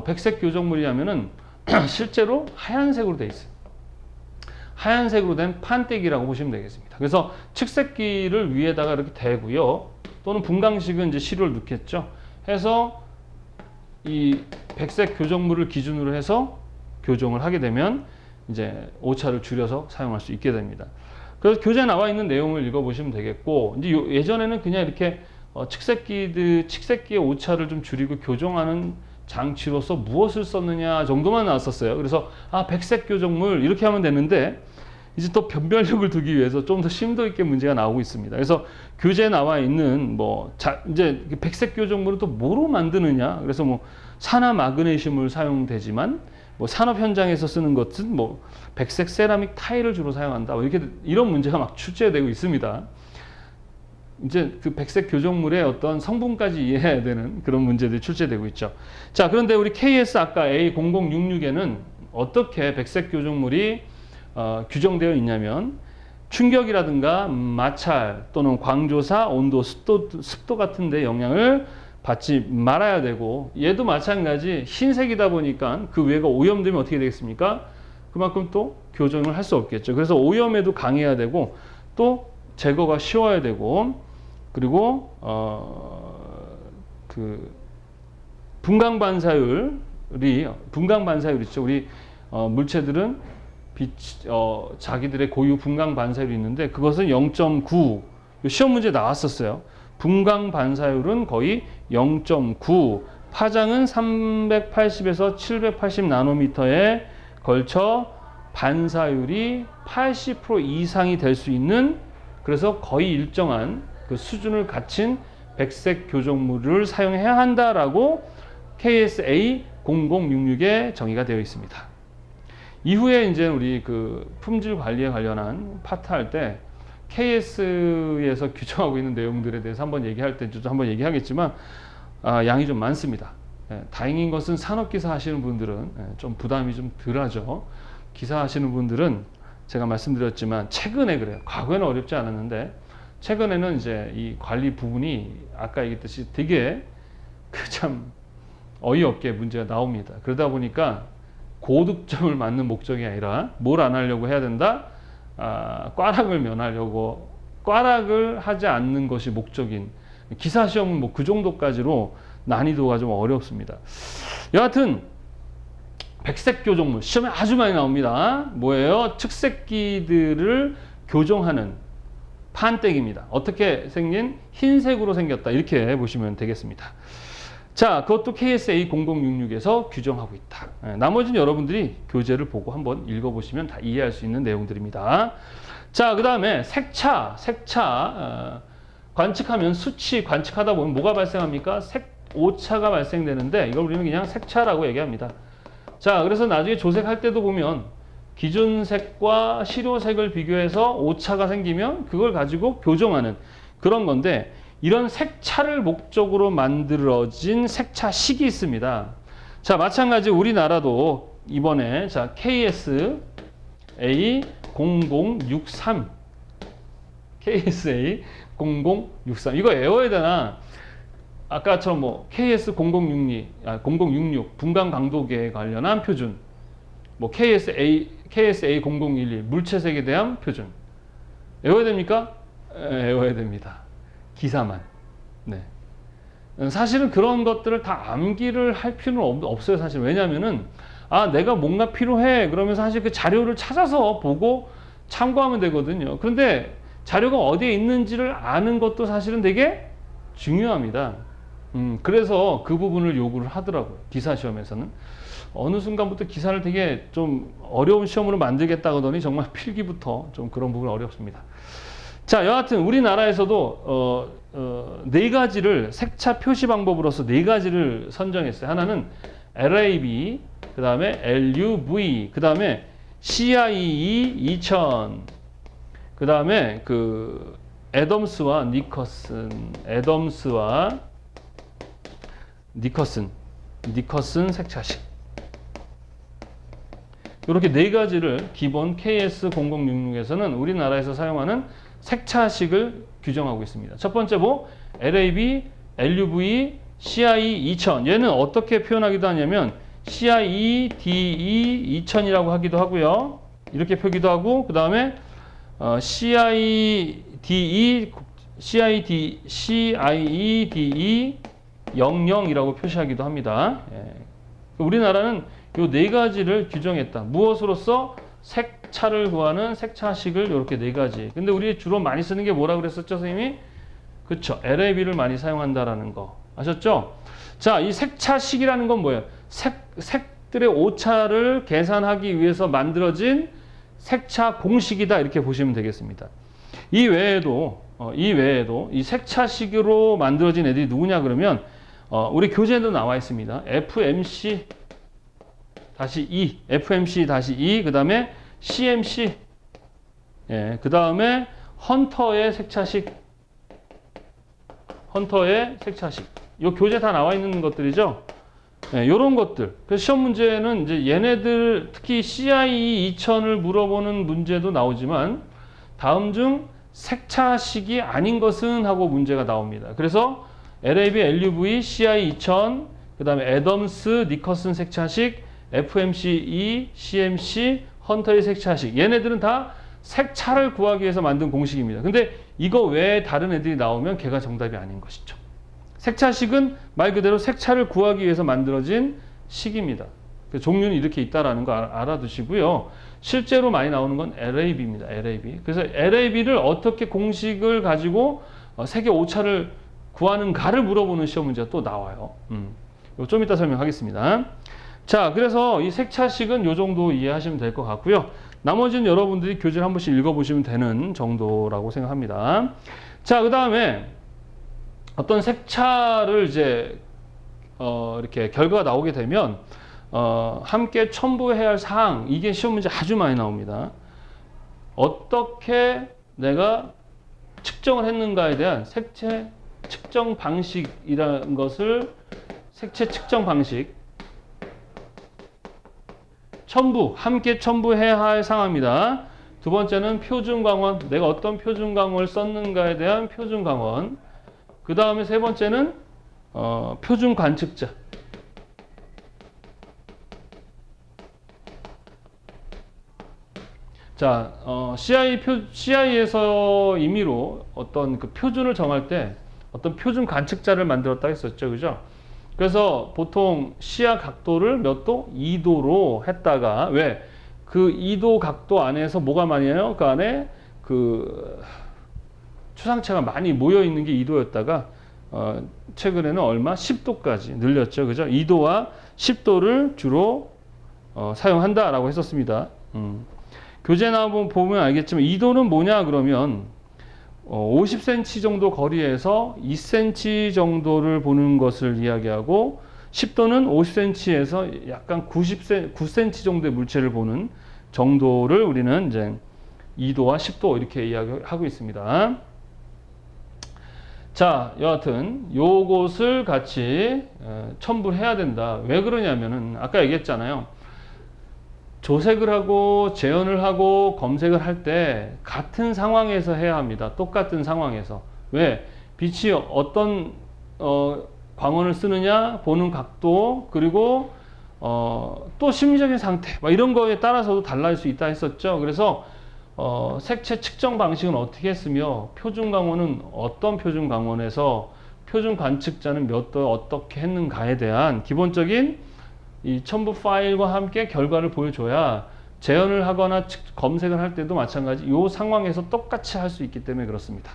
백색 교정물이냐면은 실제로 하얀색으로 돼 있어요. 하얀색으로 된 판때기라고 보시면 되겠습니다. 그래서 측색기를 위에다가 이렇게 대고요. 또는 분광식은 이제 시료를 넣겠죠. 해서 이 백색 교정물을 기준으로 해서 교정을 하게 되면 이제 오차를 줄여서 사용할 수 있게 됩니다. 그래서 교재에 나와 있는 내용을 읽어보시면 되겠고, 이제 예전에는 그냥 이렇게 측색기의 오차를 좀 줄이고 교정하는 장치로서 무엇을 썼느냐 정도만 나왔었어요. 그래서 백색 교정물 이렇게 하면 되는데, 이제 또 변별력을 두기 위해서 좀 더 심도 있게 문제가 나오고 있습니다. 그래서 교재에 나와 있는 이제 백색 교정물은 또 뭐로 만드느냐? 그래서 산화 마그네슘을 사용되지만 산업 현장에서 쓰는 것은 백색 세라믹 타일을 주로 사용한다. 이런 문제가 막 출제되고 있습니다. 이제 그 백색 교정물의 어떤 성분까지 이해해야 되는 그런 문제들이 출제되고 있죠. 자, 그런데 우리 KS 아까 A0066에는 어떻게 백색 교정물이 규정되어 있냐면, 충격이라든가 마찰 또는 광조사, 온도, 습도 같은 데 영향을 받지 말아야 되고, 얘도 마찬가지 흰색이다 보니까 그 위에가 오염되면 어떻게 되겠습니까? 그만큼 또 교정을 할 수 없겠죠. 그래서 오염에도 강해야 되고 또 제거가 쉬워야 되고, 그리고 그 분광반사율 있죠. 우리 물체들은 자기들의 고유 분광반사율이 있는데 그것은 0.9. 시험 문제 나왔었어요. 분광반사율은 거의 0.9. 파장은 380에서 780 나노미터에 걸쳐 반사율이 80% 이상이 될 수 있는, 그래서 거의 일정한 그 수준을 갖춘 백색 교정물을 사용해야 한다라고 KSA 0066에 정의가 되어 있습니다. 이후에 이제 우리 그 품질 관리에 관련한 파트 할 때 KS에서 규정하고 있는 내용들에 대해서 한번 얘기할 때 좀 한번 얘기하겠지만 양이 좀 많습니다. 다행인 것은 산업기사 하시는 분들은 좀 부담이 좀 덜하죠. 기사 하시는 분들은 제가 말씀드렸지만 최근에 그래요. 과거에는 어렵지 않았는데 최근에는 이제 이 관리 부분이 아까 얘기했듯이 되게 참 어이없게 문제가 나옵니다. 그러다 보니까 고득점을 맞는 목적이 아니라 뭘 안 하려고 해야 된다? 꽈락을 면하려고, 꽈락을 하지 않는 것이 목적인 기사 시험은 뭐 그 정도까지로 난이도가 좀 어렵습니다. 여하튼 백색 교정물 시험에 아주 많이 나옵니다. 뭐예요? 측색기들을 교정하는 판때기입니다. 어떻게 생긴? 흰색으로 생겼다. 이렇게 보시면 되겠습니다. 자, 그것도 KSA 0066에서 규정하고 있다. 나머지는 여러분들이 교재를 보고 한번 읽어보시면 다 이해할 수 있는 내용들입니다. 자, 그 다음에 색차, 관측하면 수치, 관측하다 보면 뭐가 발생합니까? 오차가 발생되는데 이걸 우리는 그냥 색차라고 얘기합니다. 자, 그래서 나중에 조색할 때도 보면 기준색과 실효색을 비교해서 오차가 생기면 그걸 가지고 교정하는 그런 건데, 이런 색차를 목적으로 만들어진 색차식이 있습니다. 자, 마찬가지 우리나라도 이번에 자 KSA 0063 이거 외워야 되나? 아까처럼 뭐 KS 0066 분광 강도계에 관련한 표준, 뭐 KSA 0011 물체색에 대한 표준 외워야 됩니까? 외워야 됩니다. 기사만. 네. 사실은 그런 것들을 다 암기를 할 필요는 없어요. 사실 왜냐하면은 내가 뭔가 필요해 그러면 사실 그 자료를 찾아서 보고 참고하면 되거든요. 그런데 자료가 어디에 있는지를 아는 것도 사실은 되게 중요합니다. 그래서 그 부분을 요구를 하더라고요. 기사 시험에서는. 어느 순간부터 기사를 되게 좀 어려운 시험으로 만들겠다 하더니 정말 필기부터 좀 그런 부분이 어렵습니다. 자, 여하튼 우리나라에서도 네 가지를 색차 표시 방법으로서 네 가지를 선정했어요. 하나는 LAB, 그 다음에 LUV, 그 다음에 CIE 2000, 그 다음에 그 애덤스와 니커슨 색차식. 이렇게 네 가지를 기본 KS0066에서는 우리나라에서 사용하는 색차식을 규정하고 있습니다. 첫 번째 LAB, LUV, CIE 2000. 얘는 어떻게 표현하기도 하냐면 CIE DE 2000이라고 하기도 하고요. 이렇게 표기도 하고, 그 다음에 CIE DE 00이라고 표시하기도 합니다. 우리나라는 이 네 가지를 규정했다. 무엇으로써? 색차를 구하는 색차식을 이렇게 네 가지. 근데 우리 주로 많이 쓰는 게 뭐라 그랬었죠, 선생님이? 그쵸. LAB를 많이 사용한다라는 거. 아셨죠? 자, 이 색차식이라는 건 뭐예요? 색들의 오차를 계산하기 위해서 만들어진 색차 공식이다. 이렇게 보시면 되겠습니다. 이 외에도 이 색차식으로 만들어진 애들이 누구냐 그러면 우리 교재에도 나와 있습니다. FMC-2, 그 다음에 CMC, 그 다음에 헌터의 색차식. 이 교재 다 나와 있는 것들이죠. 요런 것들. 그래서 시험 문제는 이제 얘네들, 특히 CIE 2000을 물어보는 문제도 나오지만 다음 중 색차식이 아닌 것은 하고 문제가 나옵니다. 그래서 LAB, LUV, CIE 2000, 그 다음에 애덤스, 니커슨 색차식, FMCE, CMC, 헌터의 색차식. 얘네들은 다 색차를 구하기 위해서 만든 공식입니다. 근데 이거 외에 다른 애들이 나오면 걔가 정답이 아닌 것이죠. 색차식은 말 그대로 색차를 구하기 위해서 만들어진 식입니다. 종류는 이렇게 있다라는 거 알아두시고요. 실제로 많이 나오는 건 LAB입니다. LAB. 그래서 LAB를 어떻게 공식을 가지고 세계 오차를 구하는가를 물어보는 시험 문제가 또 나와요. 좀 이따 설명하겠습니다. 자, 그래서 이 색차식은 이 정도 이해하시면 될 것 같고요. 나머지는 여러분들이 교재를 한 번씩 읽어보시면 되는 정도라고 생각합니다. 자, 그 다음에 어떤 색차를 이제 이렇게 결과가 나오게 되면 함께 첨부해야 할 사항, 이게 시험 문제 아주 많이 나옵니다. 어떻게 내가 측정을 했는가에 대한 색채 측정 방식이라는 것을 색채 측정 방식 첨부, 함께 첨부해야 할 사항입니다. 두 번째는 표준 광원, 내가 어떤 표준 광원을 썼는가에 대한 표준 광원. 그 다음에 세 번째는 표준 관측자. 자, CI에서 임의로 어떤 그 표준을 정할 때 어떤 표준 관측자를 만들었다 했었죠. 그죠? 그래서 보통 시야 각도를 몇 도? 2도로 했다가, 왜? 그 2도 각도 안에서 뭐가 많이 해요? 그 안에 그 추상체가 많이 모여 있는 게 2도였다가, 최근에는 얼마? 10도까지 늘렸죠. 그죠? 2도와 10도를 주로 사용한다라고 했었습니다. 교재 나와보면 알겠지만 2도는 뭐냐 그러면 50cm 정도 거리에서 2cm 정도를 보는 것을 이야기하고 10도는 50cm에서 약간 9cm 정도의 물체를 보는 정도를 우리는 이제 2도와 10도 이렇게 이야기하고 있습니다. 자, 여하튼 요것을 같이 첨부해야 된다. 왜 그러냐면은 아까 얘기했잖아요. 조색을 하고 재현을 하고 검색을 할 때 같은 상황에서 해야 합니다. 똑같은 상황에서. 왜? 빛이 어떤 광원을 쓰느냐, 보는 각도, 그리고 또 심리적인 상태, 막 이런 거에 따라서도 달라질 수 있다 했었죠. 그래서 색채 측정 방식은 어떻게 했으며 표준 광원은 어떤 표준 광원에서 표준 관측자는 몇 도 어떻게 했는가에 대한 기본적인 이 첨부 파일과 함께 결과를 보여줘야 재현을 하거나 검색을 할 때도 마찬가지 이 상황에서 똑같이 할 수 있기 때문에 그렇습니다.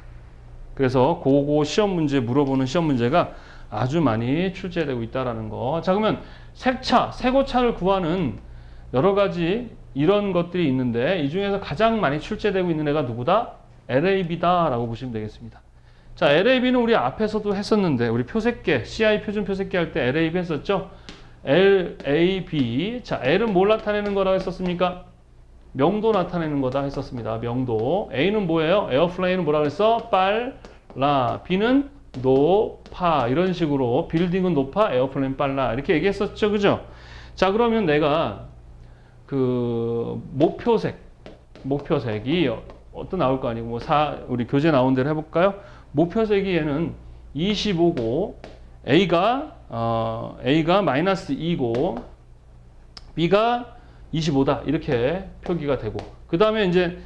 그래서 그거 시험 문제 물어보는 시험 문제가 아주 많이 출제되고 있다라는 거. 자, 그러면 색차, 색오차를 구하는 여러 가지 이런 것들이 있는데 이 중에서 가장 많이 출제되고 있는 애가 누구다? LAB다라고 보시면 되겠습니다. 자, LAB는 우리 앞에서도 했었는데 우리 표색계, CI 표준 표색계 할 때 LAB 했었죠? LAB. 자, L은 뭘 나타내는 거라고 했었습니까? 명도 나타내는 거다 했었습니다. 명도. A는 뭐예요? 에어플레인은 뭐라고 했어? 빨라. B는 높아. 이런 식으로 빌딩은 높아, 에어플레인 빨라. 이렇게 얘기했었죠. 그죠? 자, 그러면 내가 그 목표색이 어떤 나올 거 아니고 우리 교재 나온 대로 해볼까요? 목표색이 얘는 25고 A가 마이너스 2고 B가 25다 이렇게 표기가 되고 그 다음에 이제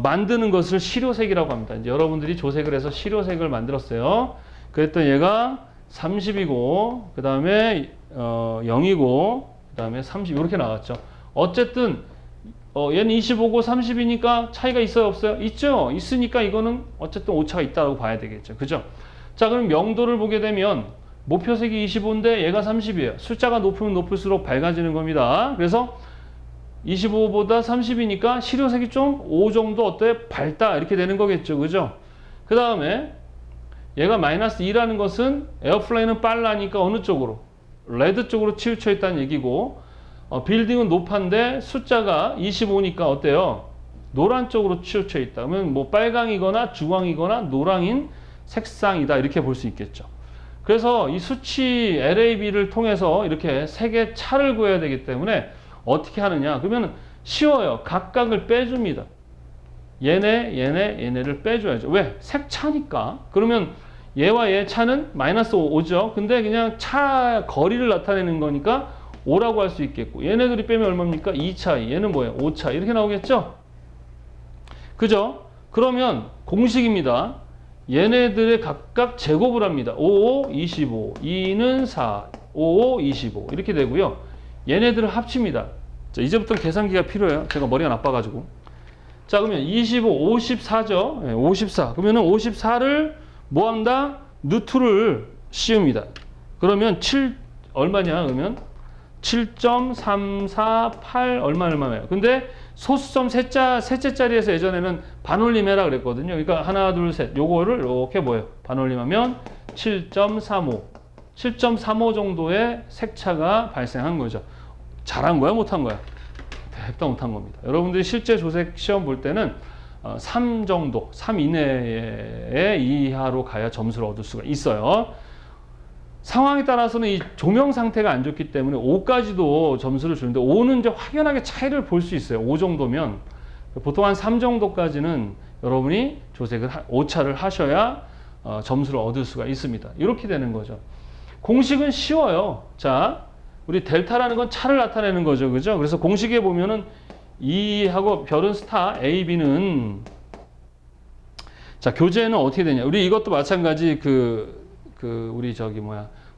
만드는 것을 시료색이라고 합니다. 이제 여러분들이 조색을 해서 시료색을 만들었어요. 그랬더니 얘가 30이고 그 다음에 0이고 그 다음에 30 이렇게 나왔죠. 어쨌든 얘는 25고 30이니까 차이가 있어요 없어요? 있죠. 있으니까 이거는 어쨌든 오차가 있다고 봐야 되겠죠. 그죠? 자, 그럼 명도를 보게 되면 목표색이 25인데 얘가 30이에요. 숫자가 높으면 높을수록 밝아지는 겁니다. 그래서 25보다 30이니까 시료색이 좀 5 정도 어때? 밝다 이렇게 되는 거겠죠. 그죠? 그 다음에 얘가 마이너스 2라는 것은 에어플레인은 빨라니까 어느 쪽으로? 레드 쪽으로 치우쳐 있다는 얘기고 빌딩은 높은데 숫자가 25니까 어때요? 노란 쪽으로 치우쳐 있다. 그러면 뭐 빨강이거나 주황이거나 노랑인 색상이다 이렇게 볼 수 있겠죠. 그래서 이 수치 LAB를 통해서 이렇게 색의 차를 구해야 되기 때문에 어떻게 하느냐? 그러면 쉬워요. 각각을 빼줍니다. 얘네를 빼줘야죠. 왜? 색차니까. 그러면 얘와 얘 차는 마이너스 5죠. 근데 그냥 차 거리를 나타내는 거니까 5라고 할 수 있겠고 얘네들이 빼면 얼마입니까? 2차. 얘는 뭐예요? 5차. 이렇게 나오겠죠? 그죠? 그러면 공식입니다. 얘네들의 각각 제곱을 합니다. 5, 25, 2는 4, 5, 25 이렇게 되고요. 얘네들을 합칩니다. 자, 이제부터 계산기가 필요해요. 제가 머리가 나빠가지고. 자, 그러면 25, 54죠. 네, 54. 그러면은 54를 뭐 한다? 루트를 씌웁니다. 그러면 7 얼마냐? 그러면 7.348 얼마예요? 근데 소수점 셋째 자리에서 예전에는 반올림해라 그랬거든요. 그러니까 하나, 둘, 셋. 요거를 이렇게 뭐예요? 반올림하면 7.35. 7.35 정도의 색차가 발생한 거죠. 잘한 거야? 못한 거야? 대답 못한 겁니다. 여러분들이 실제 조색 시험 볼 때는 3 정도, 3 이내에 이하로 가야 점수를 얻을 수가 있어요. 상황에 따라서는 이 조명 상태가 안 좋기 때문에 5까지도 점수를 주는데 5는 이제 확연하게 차이를 볼 수 있어요. 5 정도면. 보통 한 3 정도까지는 여러분이 조색을, 오차를 하셔야 점수를 얻을 수가 있습니다. 이렇게 되는 거죠. 공식은 쉬워요. 자, 우리 델타라는 건 차를 나타내는 거죠. 그죠? 그래서 공식에 보면은 2하고 별은 스타, A, B는 자, 교재는 어떻게 되냐. 우리 이것도 마찬가지 우리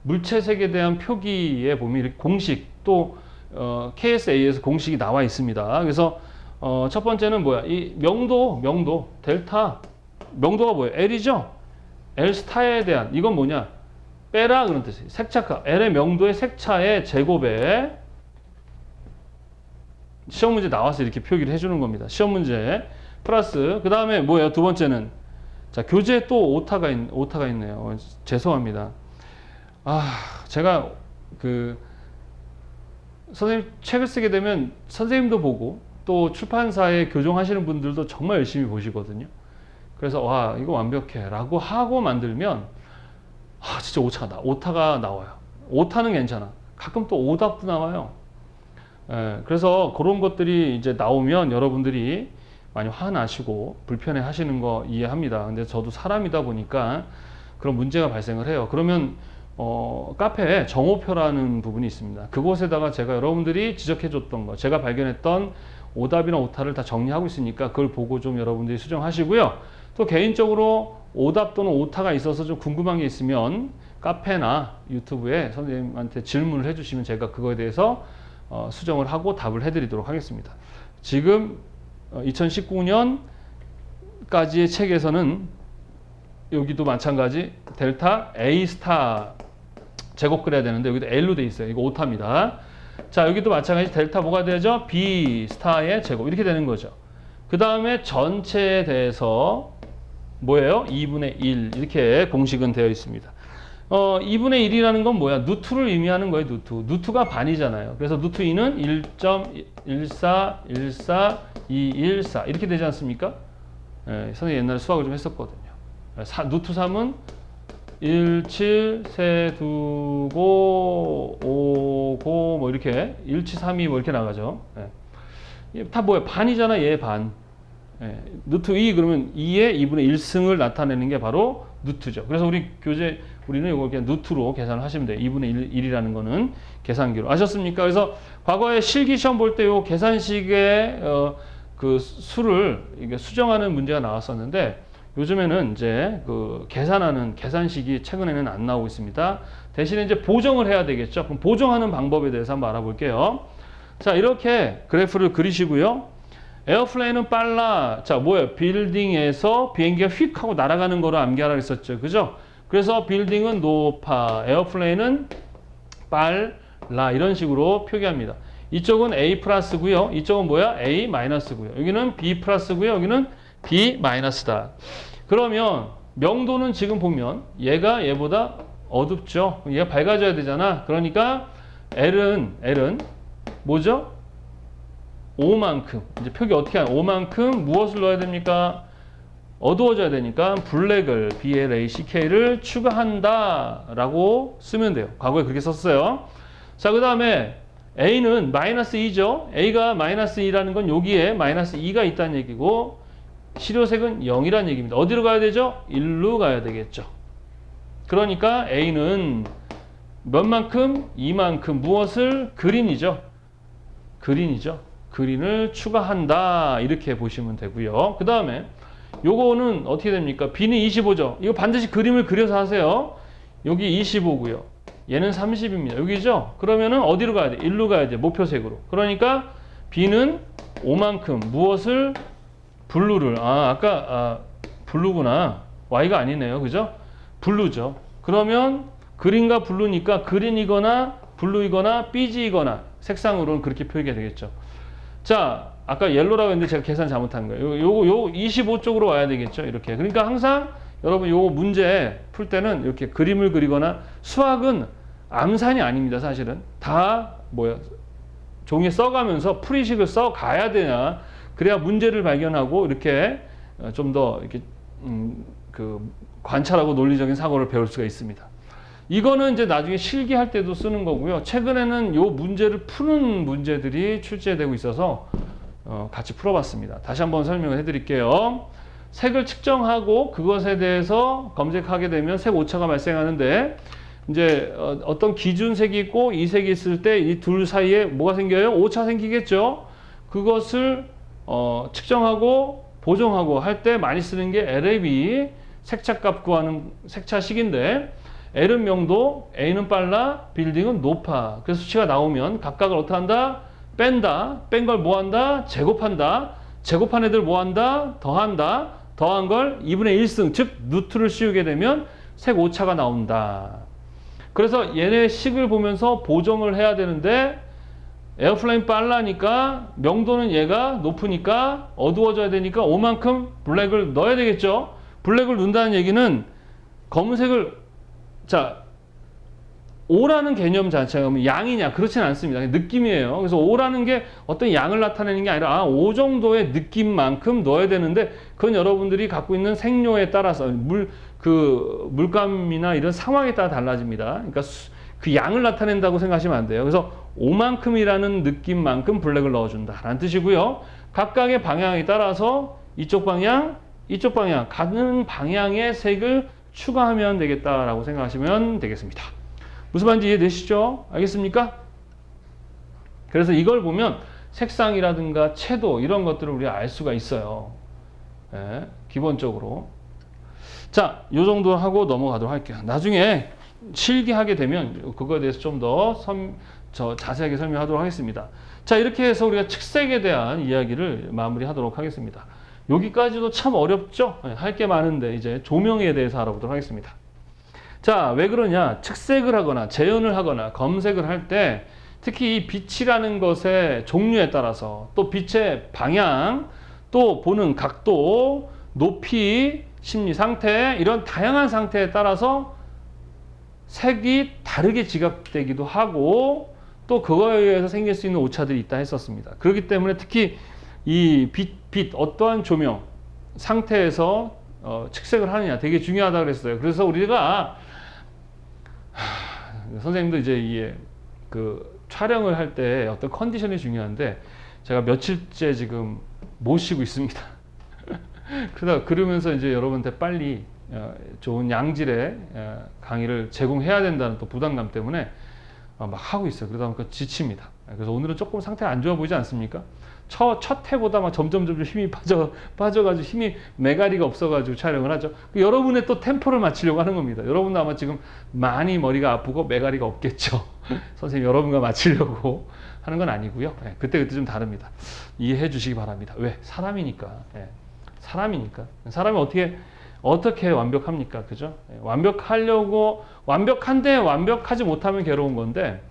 물체색에 대한 표기에 보면 이렇게 공식 또 KSA에서 공식이 나와 있습니다. 그래서 첫 번째는 뭐야? 이 명도 델타 명도가 뭐예요? L이죠. L 스타에 대한 이건 뭐냐? 빼라 그런 뜻이에요. 색차값 L의 명도의 색차의 제곱에 시험 문제 나와서 이렇게 표기를 해주는 겁니다. 시험 문제 플러스 그 다음에 뭐예요? 두 번째는 자, 교재에 또 오타가 있네요. 죄송합니다. 제가 선생님 책을 쓰게 되면 선생님도 보고 또 출판사에 교정하시는 분들도 정말 열심히 보시거든요. 그래서 와, 이거 완벽해 라고 하고 만들면 진짜 오타가 나와요. 오타는 괜찮아. 가끔 또 오답도 나와요. 그래서 그런 것들이 이제 나오면 여러분들이 많이 화나시고 불편해 하시는 거 이해합니다. 근데 저도 사람이다 보니까 그런 문제가 발생을 해요. 그러면 카페에 정오표라는 부분이 있습니다. 그곳에다가 제가 여러분들이 지적해 줬던 거, 제가 발견했던 오답이나 오타를 다 정리하고 있으니까 그걸 보고 좀 여러분들이 수정하시고요. 또 개인적으로 오답 또는 오타가 있어서 좀 궁금한 게 있으면 카페나 유튜브에 선생님한테 질문을 해주시면 제가 그거에 대해서 수정을 하고 답을 해드리도록 하겠습니다. 지금 2019년까지의 책에서는 여기도 마찬가지 델타 A 스타 제곱 그려야 되는데 여기도 L로 돼 있어요. 이거 오타입니다. 자, 여기도 마찬가지 델타 뭐가 되죠? B 스타의 제곱 이렇게 되는 거죠. 그 다음에 전체에 대해서 뭐예요? 2분의 1 이렇게 공식은 되어 있습니다. 2분의 1이라는 건 뭐야? 누트를 의미하는 거예요. 누트가 반이잖아요. 그래서 누트 2는 1.1414214 이렇게 되지 않습니까? 선생님 옛날에 수학을 좀 했었거든요. 누트 3은 1, 7, 세, 두고, 5, 고, 뭐 이렇게 1, 7, 3, 2 뭐 이렇게 나가죠. 다 뭐야? 반이잖아. 얘 반. 누트 2 그러면 2의 2분의 1승을 나타내는 게 바로 누트죠. 그래서 우리는 이걸 그냥 누트로 계산을 하시면 돼요. 2분의 1이라는 거는 계산기로. 아셨습니까? 그래서 과거에 실기 시험 볼 때 요 계산식의 그 수를 이게 수정하는 문제가 나왔었는데 요즘에는 이제 계산하는 계산식이 최근에는 안 나오고 있습니다. 대신에 이제 보정을 해야 되겠죠. 그럼 보정하는 방법에 대해서 한번 알아볼게요. 자, 이렇게 그래프를 그리시고요. 에어플레인은 빨라. 자, 뭐예요? 빌딩에서 비행기가 휙 하고 날아가는 거를 암기하라 했었죠. 그죠? 그래서 빌딩은 높아, 에어플레인은 빨라 이런 식으로 표기합니다. 이쪽은 A 플러스고요. 이쪽은 뭐야? A 마이너스고요. 여기는 B 플러스고요. 여기는 B 마이너스다. 그러면 명도는 지금 보면 얘가 얘보다 어둡죠. 얘가 밝아져야 되잖아. 그러니까 L은 뭐죠? 5만큼. 이제 표기 어떻게 하냐? 5만큼 무엇을 넣어야 됩니까? 어두워져야 되니까 블랙을 BLACK를 추가한다 라고 쓰면 돼요. 과거에 그렇게 썼어요. 자, 그 다음에 A는 마이너스 2죠. A가 마이너스 2라는 건 여기에 마이너스 2가 있다는 얘기고 시료색은 0이라는 얘기입니다. 어디로 가야 되죠? 1로 가야 되겠죠. 그러니까 A는 몇만큼? 2만큼 무엇을? 그린이죠. 그린을 추가한다 이렇게 보시면 되고요. 그 다음에 요거는 어떻게 됩니까? B는 25죠. 이거 반드시 그림을 그려서 하세요. 여기 25고요. 얘는 30입니다. 여기죠? 그러면은 어디로 가야 돼? 1로 가야 돼. 목표색으로. 그러니까 B는 5만큼 무엇을? 블루를. 아까 블루구나. Y가 아니네요. 그죠? 블루죠. 그러면 그린과 블루니까 그린이거나 블루이거나 삐지이거나 색상으로는 그렇게 표기가 되겠죠. 자, 아까 옐로라고 했는데 제가 계산 잘못한 거예요. 요거 25쪽으로 와야 되겠죠. 이렇게. 그러니까 항상 여러분 요 문제 풀 때는 이렇게 그림을 그리거나 수학은 암산이 아닙니다. 사실은 다 종이에 써가면서 풀이식을 써 가야 되냐. 그래야 문제를 발견하고 이렇게 좀 더 이렇게 그 관찰하고 논리적인 사고를 배울 수가 있습니다. 이거는 이제 나중에 실기할 때도 쓰는 거고요. 최근에는 요 문제를 푸는 문제들이 출제되고 있어서 같이 풀어봤습니다. 다시 한번 설명을 해드릴게요. 색을 측정하고 그것에 대해서 검색하게 되면 색 오차가 발생하는데 이제 어떤 기준색이 있고 이 색이 있을 때 이 둘 사이에 뭐가 생겨요? 오차 생기겠죠. 그것을 측정하고 보정하고 할 때 많이 쓰는 게 LAB 색차값 구하는 색차식인데 L은 명도, A는 빨라, 빌딩은 높아. 그래서 수치가 나오면 각각을 어떻게 한다? 뺀다. 뺀 걸 뭐 한다? 제곱한다. 제곱한 애들 뭐 한다? 더한다. 더한 걸 2분의 1승, 즉 루트를 씌우게 되면 색 오차가 나온다. 그래서 얘네 식을 보면서 보정을 해야 되는데 에어플레인 빨라니까 명도는 얘가 높으니까 어두워져야 되니까 5만큼 블랙을 넣어야 되겠죠. 블랙을 넣는다는 얘기는 검은색을 자 5라는 개념 자체가 양이냐 그렇지는 않습니다. 느낌이에요. 그래서 5라는 게 어떤 양을 나타내는 게 아니라 5 정도의 느낌만큼 넣어야 되는데 그건 여러분들이 갖고 있는 색료에 따라서 물감이나 이런 상황에 따라 달라집니다. 그러니까 그 양을 나타낸다고 생각하시면 안 돼요. 그래서 5만큼이라는 느낌만큼 블랙을 넣어준다라는 뜻이고요. 각각의 방향에 따라서 이쪽 방향 가는 방향의 색을 추가하면 되겠다라고 생각하시면 되겠습니다. 무슨 말인지 이해되시죠? 알겠습니까? 그래서 이걸 보면 색상이라든가 채도 이런 것들을 우리가 알 수가 있어요. 네, 기본적으로. 자, 요 정도 하고 넘어가도록 할게요. 나중에 실기하게 되면 그거에 대해서 좀 더 자세하게 설명하도록 하겠습니다. 자, 이렇게 해서 우리가 측색에 대한 이야기를 마무리하도록 하겠습니다. 여기까지도 참 어렵죠? 할 게 많은데 이제 조명에 대해서 알아보도록 하겠습니다. 자, 왜 그러냐? 측색을 하거나 재현을 하거나 검색을 할 때 특히 이 빛이라는 것의 종류에 따라서 또 빛의 방향, 또 보는 각도, 높이, 심리 상태 이런 다양한 상태에 따라서 색이 다르게 지각되기도 하고 또 그거에 의해서 생길 수 있는 오차들이 있다 했었습니다. 그렇기 때문에 특히 이 빛 어떠한 조명 상태에서 측색을 하느냐 되게 중요하다 그랬어요. 그래서 우리가 선생님도 이제 이게 그 촬영을 할 때 어떤 컨디션이 중요한데 제가 며칠째 지금 못 쉬고 있습니다. 그러면서 이제 여러분한테 빨리 좋은 양질의 강의를 제공해야 된다는 또 부담감 때문에 막 하고 있어요. 그러다 보니까 지칩니다. 그래서 오늘은 조금 상태가 안 좋아 보이지 않습니까? 첫 회보다 막 점점 힘이 빠져가지고 힘이 메가리가 없어가지고 촬영을 하죠. 여러분의 또 템포를 맞추려고 하는 겁니다. 여러분도 아마 지금 많이 머리가 아프고 메가리가 없겠죠. 선생님 여러분과 맞추려고 하는 건 아니고요. 그때그때 좀 다릅니다. 이해해 주시기 바랍니다. 왜? 사람이니까. 사람이니까. 사람이 어떻게 완벽합니까? 그죠? 완벽한데 완벽하지 못하면 괴로운 건데,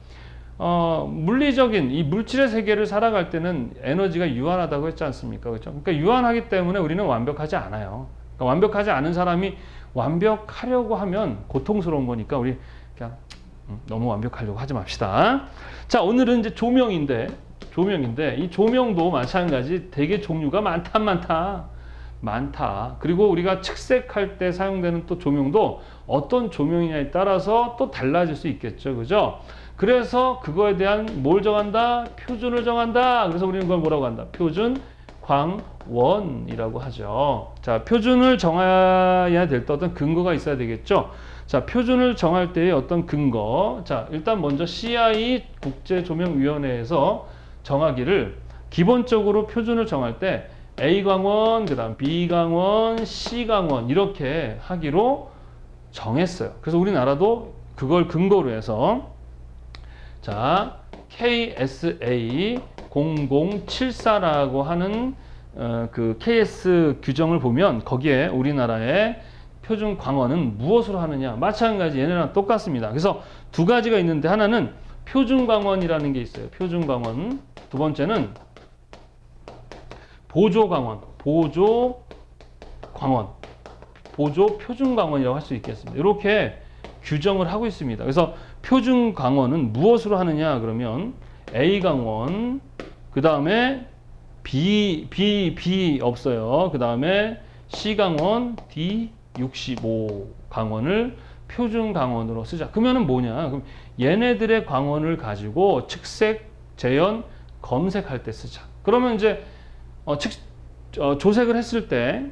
물리적인 이 물질의 세계를 살아갈 때는 에너지가 유한하다고 했지 않습니까? 그죠? 그러니까 유한하기 때문에 우리는 완벽하지 않아요. 그러니까 완벽하지 않은 사람이 완벽하려고 하면 고통스러운 거니까 우리 그냥 너무 완벽하려고 하지 맙시다. 자, 오늘은 이제 조명인데 이 조명도 마찬가지 되게 종류가 많다. 그리고 우리가 측색할 때 사용되는 또 조명도 어떤 조명이냐에 따라서 또 달라질 수 있겠죠. 그죠? 그래서 그거에 대한 뭘 정한다? 표준을 정한다. 그래서 우리는 그걸 뭐라고 한다? 표준 광원이라고 하죠. 자, 표준을 정해야 될 때 어떤 근거가 있어야 되겠죠. 자, 표준을 정할 때의 어떤 근거. 자, 일단 먼저 CI 국제조명위원회에서 정하기를 기본적으로 표준을 정할 때 A광원, 그 다음 B광원, C광원 이렇게 하기로 정했어요. 그래서 우리나라도 그걸 근거로 해서 자 KSA 0074라고 하는 그 KS 규정을 보면 거기에 우리나라의 표준 광원은 무엇으로 하느냐 마찬가지 얘네랑 똑같습니다. 그래서 두 가지가 있는데 하나는 표준 광원이라는 게 있어요. 표준 광원. 두 번째는 보조 광원. 보조 광원. 보조 표준 광원이라고 할 수 있겠습니다. 이렇게 규정을 하고 있습니다. 그래서 표준 광원은 무엇으로 하느냐 그러면 A 광원, 그 다음에 B 없어요. 그 다음에 C 광원, D65 광원을 표준 광원으로 쓰자. 그러면은 뭐냐? 그럼 얘네들의 광원을 가지고 측색, 재현, 검색할 때 쓰자. 그러면 이제 조색을 했을 때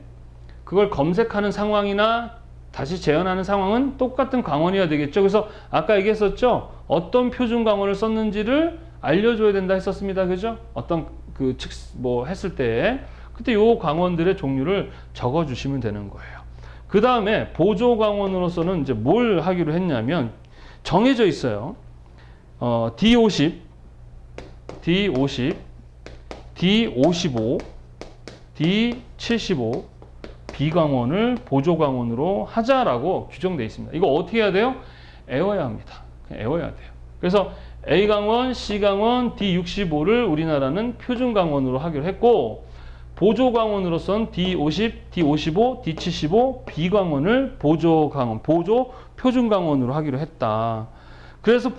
그걸 검색하는 상황이나 다시 재현하는 상황은 똑같은 광원이어야 되겠죠. 그래서 아까 얘기했었죠. 어떤 표준 광원을 썼는지를 알려줘야 된다 했었습니다. 그죠? 어떤 뭐 했을 때 그때 요 광원들의 종류를 적어주시면 되는 거예요. 그 다음에 보조 광원으로서는 이제 뭘 하기로 했냐면 정해져 있어요. D50, D50, D55, D75, B광원을 보조광원으로 하자라고 규정되어 있습니다. 이거 어떻게 해야 돼요? 외워야 합니다. 외워야 돼요. 그래서 A광원, C광원, D65를 우리나라는 표준광원으로 하기로 했고 보조광원으로서는 D50, D55, D75, B광원을 보조광원, 보조 표준광원으로 하기로 했다. 그래서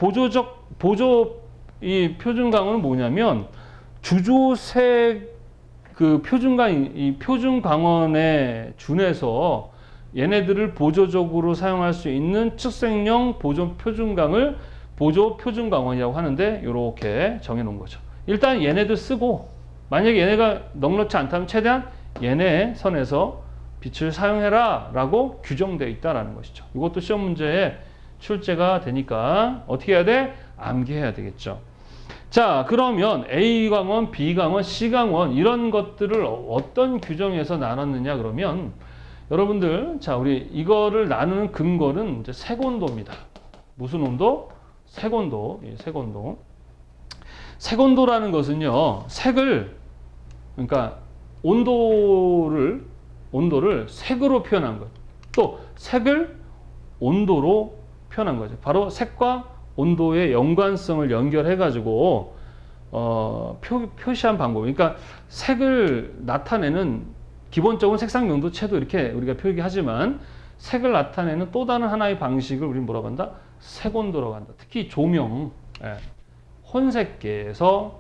이 표준광원은 뭐냐면 주조색 이 표준광원에 준해서 얘네들을 보조적으로 사용할 수 있는 측색용 보조 표준광을 보조 표준광원이라고 하는데 이렇게 정해놓은 거죠. 일단 얘네들 쓰고 만약에 얘네가 넉넉지 않다면 최대한 얘네 선에서 빛을 사용해라 라고 규정되어 있다라는 것이죠. 이것도 시험 문제에 출제가 되니까 어떻게 해야 돼? 암기해야 되겠죠. 자, 그러면 A광원, B광원, C광원 이런 것들을 어떤 규정에서 나눴느냐 그러면 여러분들 자 우리 이거를 나누는 근거는 이제 색온도입니다. 무슨 온도? 색온도. 예, 색온도. 색온도라는 것은요. 색을 그러니까 온도를 색으로 표현한 것. 또 색을 온도로 표현한 거죠. 바로 색과 온도의 연관성을 연결해 가지고 표시한 방법. 그러니까 색을 나타내는 기본적으로 색상 용도체도 이렇게 우리가 표기하지만 색을 나타내는 또 다른 하나의 방식을 우리는 뭐라고 한다? 색온도라고 한다. 특히 조명, 혼색계에서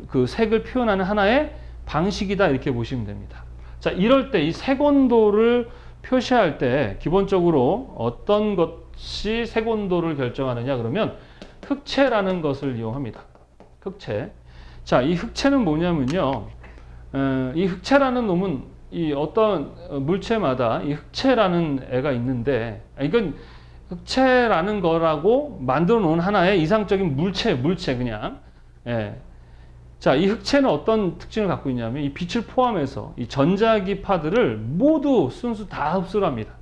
그 색을 표현하는 하나의 방식이다 이렇게 보시면 됩니다. 자, 이럴 때 이 색온도를 표시할 때 기본적으로 어떤 것이 색온도를 결정하느냐 그러면 흑채라는 것을 이용합니다. 흑채. 자, 이 흑채는 뭐냐면요. 이 흑채라는 놈은 이 어떤 물체마다 이 흑채라는 애가 있는데 이건 흑채라는 거라고 만들어 놓은 하나의 이상적인 물체 그냥. 예. 자, 이 흑채는 어떤 특징을 갖고 있냐면 이 빛을 포함해서 이 전자기파들을 모두 순수 다 흡수를 합니다.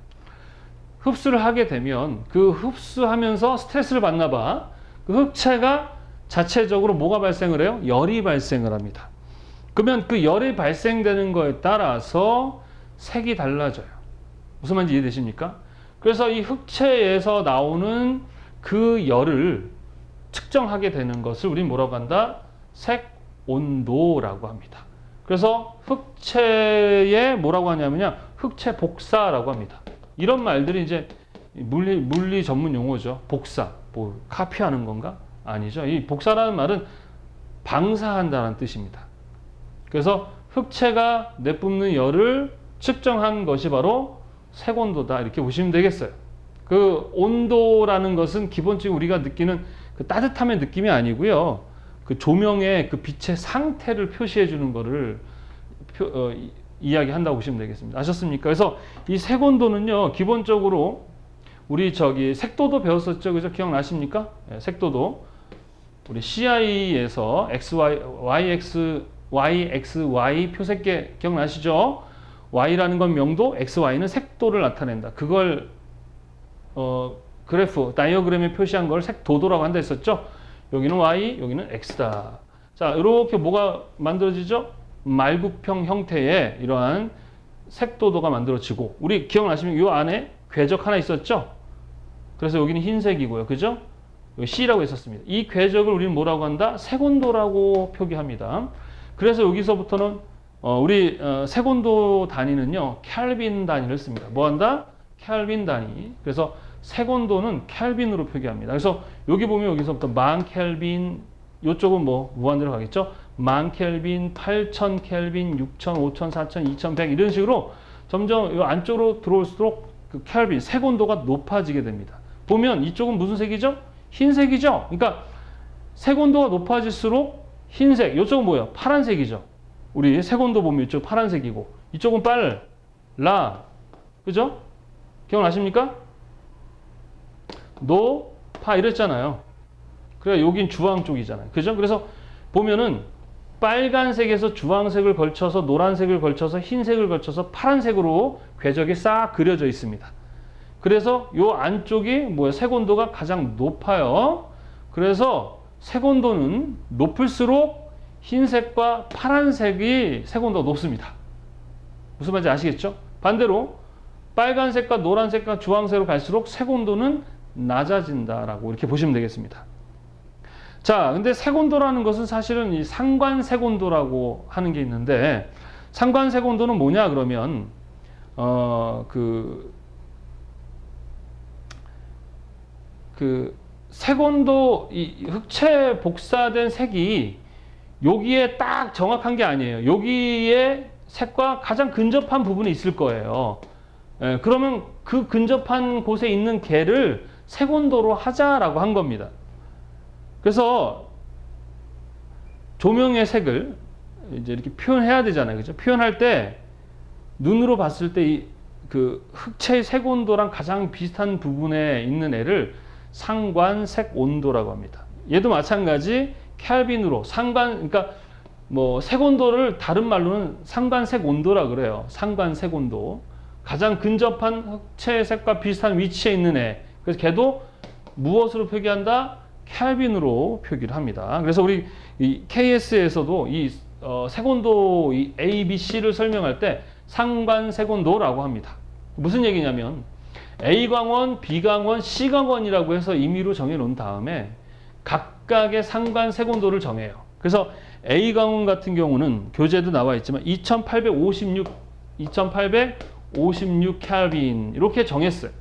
흡수를 하게 되면 그 흡수하면서 스트레스를 받나 봐. 그 흑채가 자체적으로 뭐가 발생을 해요? 열이 발생을 합니다. 그러면 그 열이 발생되는 거에 따라서 색이 달라져요. 무슨 말인지 이해되십니까? 그래서 이 흑채에서 나오는 그 열을 측정하게 되는 것을 우리는 뭐라고 한다? 색온도라고 합니다. 그래서 흑채에 뭐라고 하냐면요. 흑채 복사라고 합니다. 이런 말들이 이제 물리 전문 용어죠. 복사. 뭐 카피하는 건가? 아니죠. 이 복사라는 말은 방사한다는 뜻입니다. 그래서 흑채가 내뿜는 열을 측정한 것이 바로 색온도다. 이렇게 보시면 되겠어요. 그 온도라는 것은 기본적으로 우리가 느끼는 그 따뜻함의 느낌이 아니고요. 그 조명의 그 빛의 상태를 표시해 주는 거를 이야기한다고 보시면 되겠습니다. 아셨습니까? 그래서 이 색온도는요, 기본적으로 우리 색도도 배웠었죠. 그죠? 기억나십니까? 네, 색도도. 우리 CI에서 YX Y, X, Y 표색계 기억나시죠? Y라는 건 명도, X, Y는 색도를 나타낸다. 그걸 그래프, 다이어그램에 표시한 걸 색도도라고 한다 했었죠? 여기는 Y, 여기는 X다. 자, 이렇게 뭐가 만들어지죠? 말굽형 형태의 이러한 색도도가 만들어지고, 우리 기억나시면 이 안에 궤적 하나 있었죠? 그래서 여기는 흰색이고요. 그죠? C라고 했었습니다. 이 궤적을 우리는 뭐라고 한다? 색온도라고 표기합니다. 그래서 여기서부터는 우리 색온도 단위는요, 켈빈 단위를 씁니다. 뭐 한다? 켈빈 단위. 그래서 색온도는 켈빈으로 표기합니다. 그래서 여기 보면 여기서부터 만 켈빈, 이쪽은 뭐 무한대로 가겠죠? 만 켈빈, 8000 켈빈, 6000, 5000, 4000, 2100 이런 식으로 점점 이 안쪽으로 들어올수록 그 켈빈, 색온도가 높아지게 됩니다. 보면 이쪽은 무슨 색이죠? 흰색이죠? 그러니까 색온도가 높아질수록 흰색, 이쪽은 뭐예요? 파란색이죠? 우리 색온도 보면 이쪽 파란색이고, 이쪽은 빨라. 그죠? 기억나십니까? 노파 이랬잖아요. 그래, 여긴 주황 쪽이잖아요. 그죠? 그래서 보면은 빨간색에서 주황색을 걸쳐서 노란색을 걸쳐서 흰색을 걸쳐서 파란색으로 궤적이 싹 그려져 있습니다. 그래서 요 안쪽이 뭐예요? 색온도가 가장 높아요. 그래서 색온도는 높을수록 흰색과 파란색이 색온도가 높습니다. 무슨 말인지 아시겠죠? 반대로 빨간색과 노란색과 주황색으로 갈수록 색온도는 낮아진다라고 이렇게 보시면 되겠습니다. 자, 근데 색온도라는 것은 사실은 이 상관색온도라고 하는 게 있는데, 상관색온도는 뭐냐 그러면 색온도, 이 흑채 복사된 색이 여기에 딱 정확한 게 아니에요. 여기에 색과 가장 근접한 부분이 있을 거예요. 그러면 그 근접한 곳에 있는 개를 색온도로 하자라고 한 겁니다. 그래서 조명의 색을 이제 이렇게 표현해야 되잖아요. 그죠? 표현할 때 눈으로 봤을 때 그 흑채의 색온도랑 가장 비슷한 부분에 있는 애를 상관색 온도라고 합니다. 얘도 마찬가지 켈빈으로 그러니까 뭐 색온도를 다른 말로는 상관색 온도라 그래요. 상관색 온도. 가장 근접한 흑채의 색과 비슷한 위치에 있는 애. 그래서 걔도 무엇으로 표기한다? 켈빈으로 표기를 합니다. 그래서 우리 이 KS에서도 이 색온도 이 A, B, C를 설명할 때 상관색온도라고 합니다. 무슨 얘기냐면 A광원, B광원, C광원이라고 해서 임의로 정해놓은 다음에 각각의 상관색온도를 정해요. 그래서 A광원 같은 경우는 교재도 나와 있지만 2856 켈빈 이렇게 정했어요.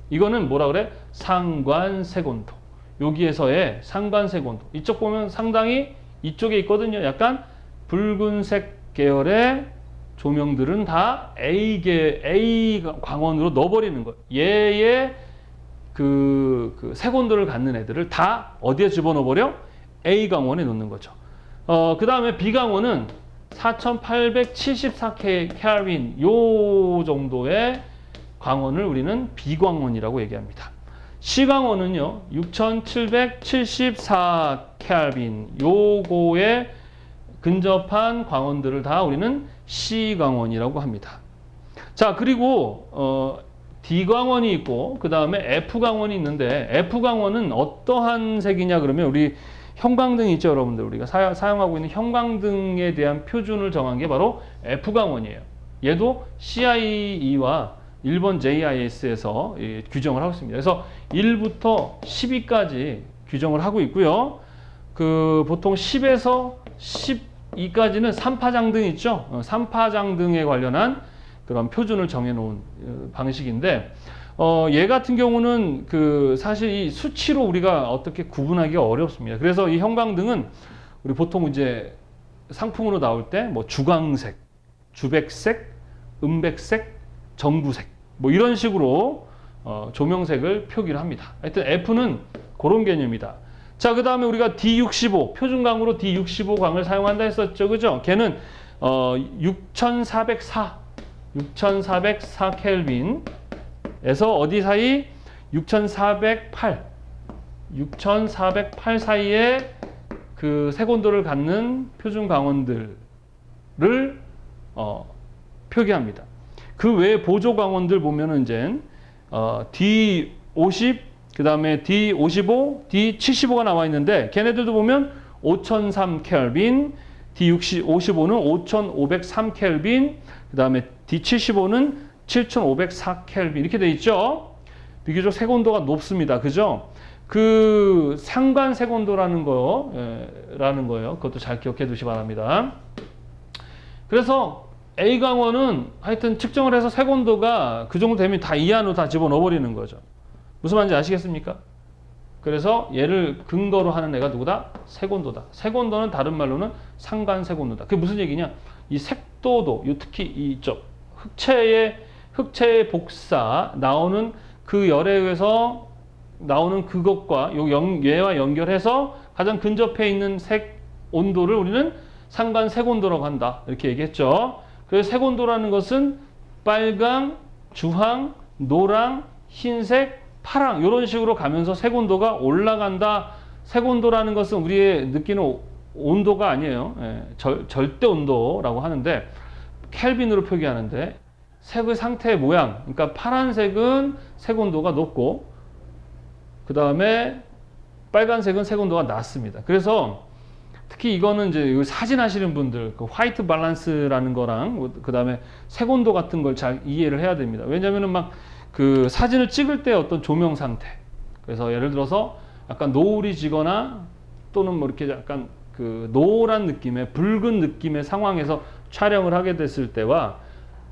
이거는 뭐라 그래? 상관색온도. 여기에서의 상관색온도. 이쪽 보면 상당히 이쪽에 있거든요. 약간 붉은색 계열의 조명들은 다 A 광원으로 넣어버리는 거예요. 얘의 그 색온도를 갖는 애들을 다 어디에 집어넣어버려? A 광원에 넣는 거죠. 그 다음에 B 광원은 4874 켈빈 요 정도의 광원을 우리는 B 광원이라고 얘기합니다. C 광원은요 6774 켈빈 요거에 근접한 광원들을 다 우리는 C 광원이라고 합니다. 자, 그리고 D 광원이 있고 그 다음에 F 광원이 있는데, F 광원은 어떠한 색이냐 그러면 우리 형광등 있죠, 여러분들. 우리가 사용하고 있는 형광등에 대한 표준을 정한 게 바로 F 광원이에요. 얘도 CIE와 일본 JIS에서 규정을 하고 있습니다. 그래서 1부터 12까지 규정을 하고 있고요. 보통 10에서 12까지는 3파장등 있죠. 3파장등에 관련한 그런 표준을 정해놓은 방식인데, 얘 같은 경우는 사실 이 수치로 우리가 어떻게 구분하기가 어렵습니다. 그래서 이 형광등은 우리 보통 이제 상품으로 나올 때 뭐 주광색, 주백색, 음백색, 전구색 뭐 이런 식으로 조명색을 표기를 합니다. 하여튼 F는 그런 개념이다. 자, 그 다음에 우리가 D65 표준광으로 D65광을 사용한다 했었죠, 그죠? 걔는 6404 켈빈에서 어디 사이? 6408 사이에 그 색온도를 갖는 표준 광원들 표기합니다. 그 외에 보조 광원들 보면은 이제 D50, 그 다음에 D55, D75가 나와 있는데 걔네들도 보면 5003 켈빈, D55는 5503 켈빈, 그 다음에 D75는 7504 켈빈 이렇게 돼 있죠. 비교적 색온도가 높습니다. 그죠? 그 상관 색온도라는 거예요. 그것도 잘 기억해 두시기 바랍니다. 그래서 A 강원은 하여튼 측정을 해서 색온도가 그 정도 되면 다 이 안으로 다 집어넣어 버리는 거죠. 무슨 말인지 아시겠습니까? 그래서 얘를 근거로 하는 애가 누구다? 색온도다. 색온도는 다른 말로는 상관 색온도다. 그게 무슨 얘기냐? 이 색도도, 특히 이쪽 흑체의 복사 나오는 그 열에 의해서 나오는 그것과 얘와 연결해서 가장 근접해 있는 색 온도를 우리는 상관 색온도라고 한다. 이렇게 얘기했죠. 그래서 색온도라는 것은 빨강, 주황, 노랑, 흰색, 파랑 이런 식으로 가면서 색온도가 올라간다. 색온도라는 것은 우리의 느끼는 온도가 아니에요. 절대 온도라고 하는데 켈빈으로 표기하는데 색의 상태의 모양, 그러니까 파란색은 색온도가 높고 그 다음에 빨간색은 색온도가 낮습니다. 그래서 특히 이거는 이제 사진 하시는 분들, 그 화이트 밸런스라는 거랑 그 다음에 색온도 같은 걸 잘 이해를 해야 됩니다. 왜냐면은 막 그 사진을 찍을 때 어떤 조명 상태. 그래서 예를 들어서 약간 노을이 지거나 또는 뭐 이렇게 약간 그 노란 느낌의 붉은 느낌의 상황에서 촬영을 하게 됐을 때와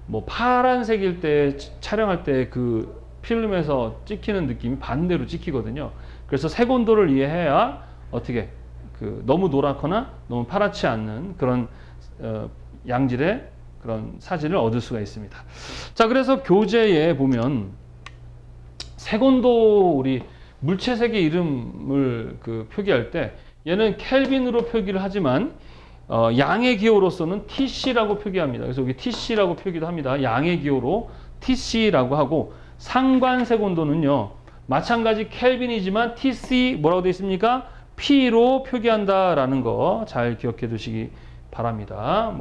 뭐 파란색일 때 촬영할 때 그 필름에서 찍히는 느낌이 반대로 찍히거든요. 그래서 색온도를 이해해야 어떻게 그 너무 노랗거나 너무 파랗지 않는 그런 양질의 그런 사진을 얻을 수가 있습니다. 자, 그래서 교재에 보면 색온도 우리 물체색의 이름을 그 표기할 때 얘는 켈빈으로 표기를 하지만 양의 기호로서는 TC라고 표기합니다. 그래서 여기 TC라고 표기도 합니다. 양의 기호로 TC라고 하고 상관 색온도는요 마찬가지 켈빈이지만 TC 뭐라고 되어 있습니까? P로 표기한다라는 거 잘 기억해 두시기 바랍니다.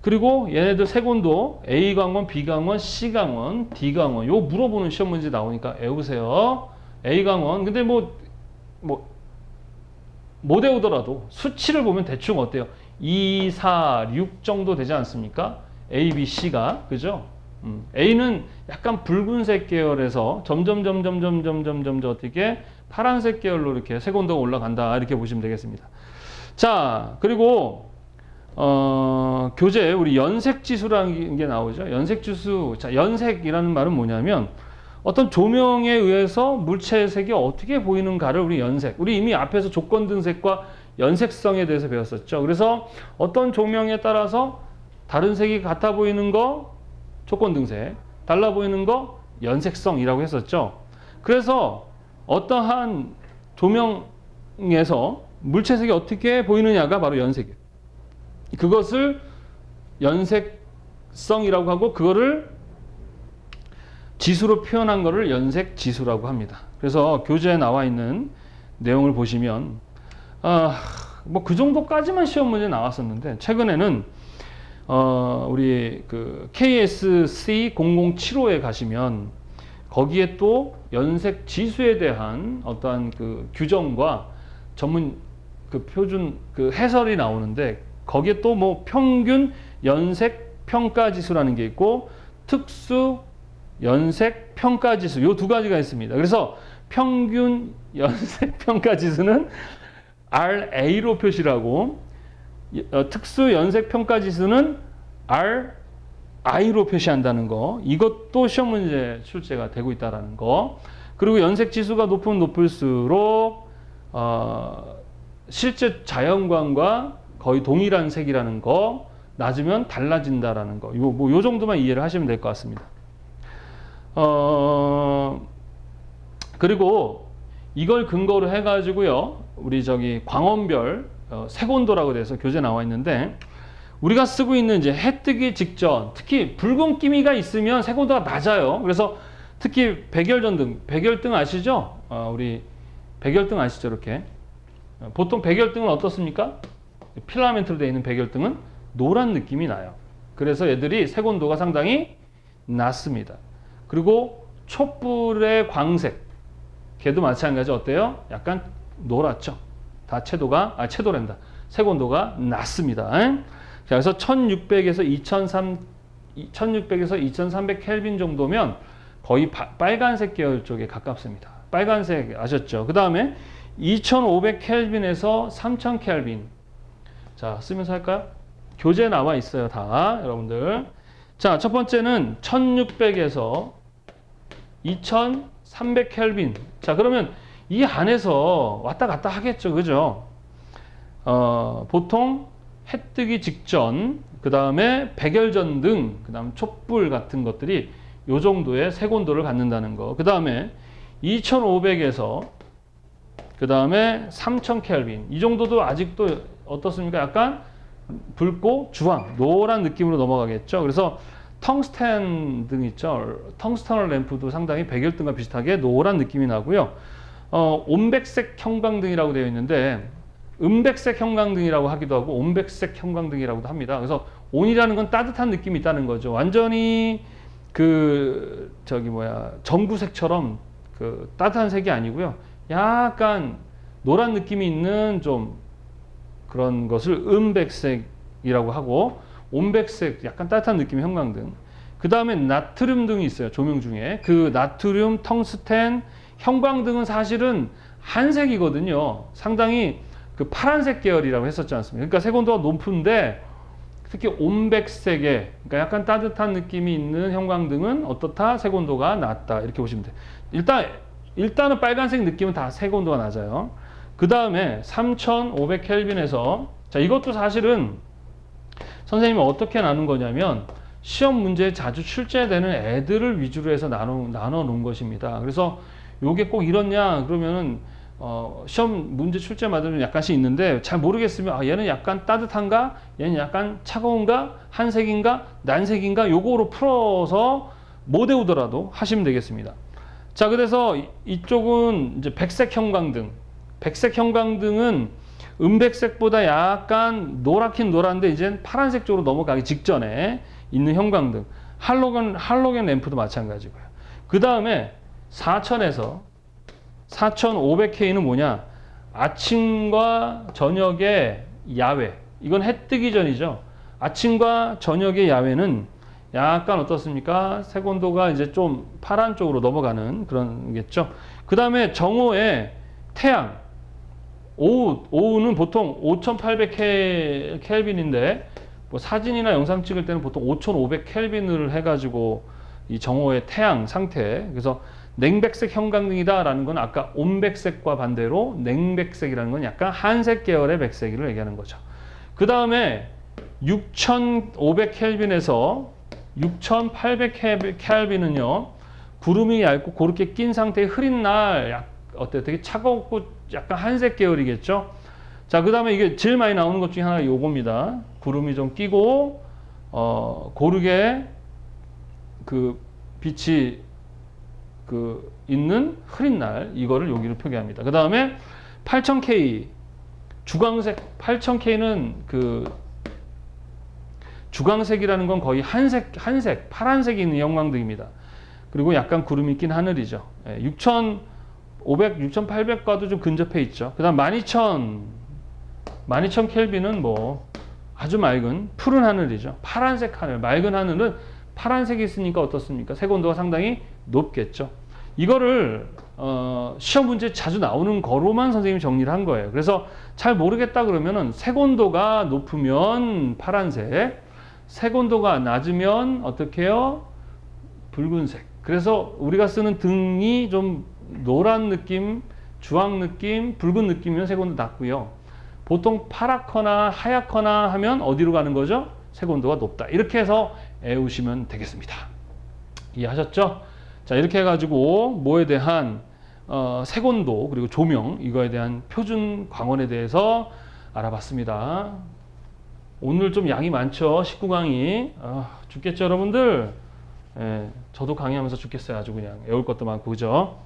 그리고 얘네들 색온도 A광원, B광원, C광원, D광원 요 물어보는 시험 문제 나오니까 외우세요. A광원 근데 못 외우더라도 수치를 보면 대충 어때요? 2, 4, 6 정도 되지 않습니까? A, B, C가 그죠? A는 약간 붉은색 계열에서 점점 어떻게 파란색 계열로 이렇게 색온도가 올라간다 이렇게 보시면 되겠습니다. 자, 그리고 교재에 우리 연색지수라는 게 나오죠. 연색지수. 자, 연색이라는 말은 뭐냐면 어떤 조명에 의해서 물체의 색이 어떻게 보이는가를 우리 연색. 우리 이미 앞에서 조건 등색과 연색성에 대해서 배웠었죠. 그래서 어떤 조명에 따라서 다른 색이 같아 보이는 거 조건 등색, 달라 보이는 거 연색성이라고 했었죠. 그래서 어떠한 조명에서 물체색이 어떻게 보이느냐가 바로 연색이에요. 그것을 연색성이라고 하고 그거를 지수로 표현한 거를 연색지수라고 합니다. 그래서 교재에 나와 있는 내용을 보시면 뭐 그 정도까지만 시험 문제 나왔었는데 최근에는 우리 그 KSC 0075에 가시면 거기에 또 연색 지수에 대한 어떠한 그 규정과 전문 그 표준 그 해설이 나오는데 거기에 또 뭐 평균 연색 평가 지수라는 게 있고 특수 연색 평가 지수 요 두 가지가 있습니다. 그래서 평균 연색 평가 지수는 RA로 표시하고 특수 연색 평가 지수는 RI로 표시한다는 거. 이것도 시험 문제 출제가 되고 있다라는 거. 그리고 연색 지수가 높으면 높을수록 실제 자연광과 거의 동일한 색이라는 거, 낮으면 달라진다라는 거. 요 정도만 이해를 하시면 될 것 같습니다. 그리고 이걸 근거로 해가지고요, 우리 저기 광원별 색온도라고 돼서 교재 나와 있는데, 우리가 쓰고 있는 이제 해 뜨기 직전, 특히 붉은 기미가 있으면 색온도가 낮아요. 그래서 특히 백열전등, 백열등 아시죠? 우리 백열등 아시죠? 이렇게. 보통 백열등은 어떻습니까? 필라멘트로 되어 있는 백열등은 노란 느낌이 나요. 그래서 얘들이 색온도가 상당히 낮습니다. 그리고 촛불의 광색, 걔도 마찬가지 어때요? 약간 노랗죠. 다 채도란다. 색온도가 낮습니다. 자, 그래서 1600에서 2300 켈빈 정도면 거의 빨간색 계열 쪽에 가깝습니다. 빨간색 아셨죠? 그 다음에 2500 켈빈에서 3000 켈빈. 자, 쓰면서 할까요? 교재 나와 있어요, 다 여러분들. 자, 첫 번째는 1600에서 2300 켈빈. 자, 그러면 이 안에서 왔다 갔다 하겠죠, 그죠? 보통 해 뜨기 직전, 그 다음에 백열전 그 다음 촛불 같은 것들이 요 정도의 색온도를 갖는다는 거. 그 다음에 2500에서 그 다음에 3000 켈빈. 이 정도도 아직도 어떻습니까? 약간 붉고 주황, 노란 느낌으로 넘어가겠죠. 그래서 텅스텐 등 있죠. 텅스턴 램프도 상당히 백열등과 비슷하게 노란 느낌이 나고요. 온백색 형광등이라고 되어 있는데 은백색 형광등이라고 하기도 하고 온백색 형광등이라고도 합니다. 그래서 온이라는 건 따뜻한 느낌이 있다는 거죠. 완전히 전구색처럼 그 따뜻한 색이 아니고요. 약간 노란 느낌이 있는 좀 그런 것을 은백색이라고 하고 온백색 약간 따뜻한 느낌의 형광등. 그 다음에 나트륨 등이 있어요. 조명 중에. 그 나트륨, 텅스텐, 형광등은 사실은 한색이거든요. 상당히 그 파란색 계열이라고 했었지 않습니까? 그러니까 색온도가 높은데 특히 온백색에 그러니까 약간 따뜻한 느낌이 있는 형광등은 어떻다? 색온도가 낮다. 이렇게 보시면 돼요. 일단은 빨간색 느낌은 다 색온도가 낮아요. 그 다음에 3500 켈빈에서 자, 이것도 사실은 선생님이 어떻게 나눈 거냐면 시험 문제에 자주 출제되는 애들을 위주로 해서 나눠 놓은 것입니다. 그래서 요게 꼭 이렇냐 그러면은 시험 문제 출제마다 좀 약간씩 있는데 잘 모르겠으면 얘는 약간 따뜻한가? 얘는 약간 차가운가? 한색인가? 난색인가? 요거로 풀어서 못 외우더라도 하시면 되겠습니다. 자, 그래서 이쪽은 이제 백색 형광등. 백색 형광등은 은백색보다 약간 노랗긴 노란데 이젠 파란색 쪽으로 넘어가기 직전에 있는 형광등. 할로겐 램프도 마찬가지고요. 그 다음에 4000에서 4500K는 뭐냐? 아침과 저녁의 야외. 이건 해 뜨기 전이죠. 아침과 저녁의 야외는 약간 어떻습니까? 색온도가 이제 좀 파란 쪽으로 넘어가는 그런 겠죠. 그 다음에 정오에 태양. 오후는 보통 5800 켈빈인데 뭐 사진이나 영상 찍을 때는 보통 5500 켈빈을 해가지고 이 정오의 태양 상태. 그래서 냉백색 형광등이다라는 건 아까 온백색과 반대로 냉백색이라는 건 약간 한색 계열의 백색을 얘기하는 거죠. 그 다음에 6500 켈빈에서 6800 켈빈은요 구름이 얇고 고르게 낀 상태의 흐린 날 어때요? 되게 차가웠고 약간 한색 계열이겠죠. 자, 그 다음에 이게 제일 많이 나오는 것 중에 하나가 요겁니다. 구름이 좀 끼고 고르게 그 빛이 있는 흐린 날 이거를 여기로 표기합니다. 그 다음에 8000K 주광색 8000K는 주광색이라는 건 거의 한색 파란색이 있는 형광등입니다. 그리고 약간 구름이 낀 하늘이죠. 6500, 6800과도 좀 근접해 있죠. 그 다음 12,000 켈빈은 뭐 아주 맑은 푸른 하늘이죠. 파란색 하늘, 맑은 하늘은 파란색이 있으니까 어떻습니까? 색온도가 상당히 높겠죠. 이거를 시험 문제 자주 나오는 거로만 선생님이 정리를 한 거예요. 그래서 잘 모르겠다 그러면은 색온도가 높으면 파란색, 색온도가 낮으면 어떻게 해요? 붉은색. 그래서 우리가 쓰는 등이 좀 노란 느낌, 주황 느낌, 붉은 느낌이면 색온도 낮고요. 보통 파랗거나 하얗거나 하면 어디로 가는 거죠? 색온도가 높다. 이렇게 해서 외우시면 되겠습니다. 이해하셨죠? 자, 이렇게 해가지고 뭐에 대한 색온도 그리고 조명 이거에 대한 표준 광원에 대해서 알아봤습니다. 오늘 좀 양이 많죠? 19강이. 죽겠죠 여러분들? 저도 강의하면서 죽겠어요. 아주 그냥 외울 것도 많고 그죠?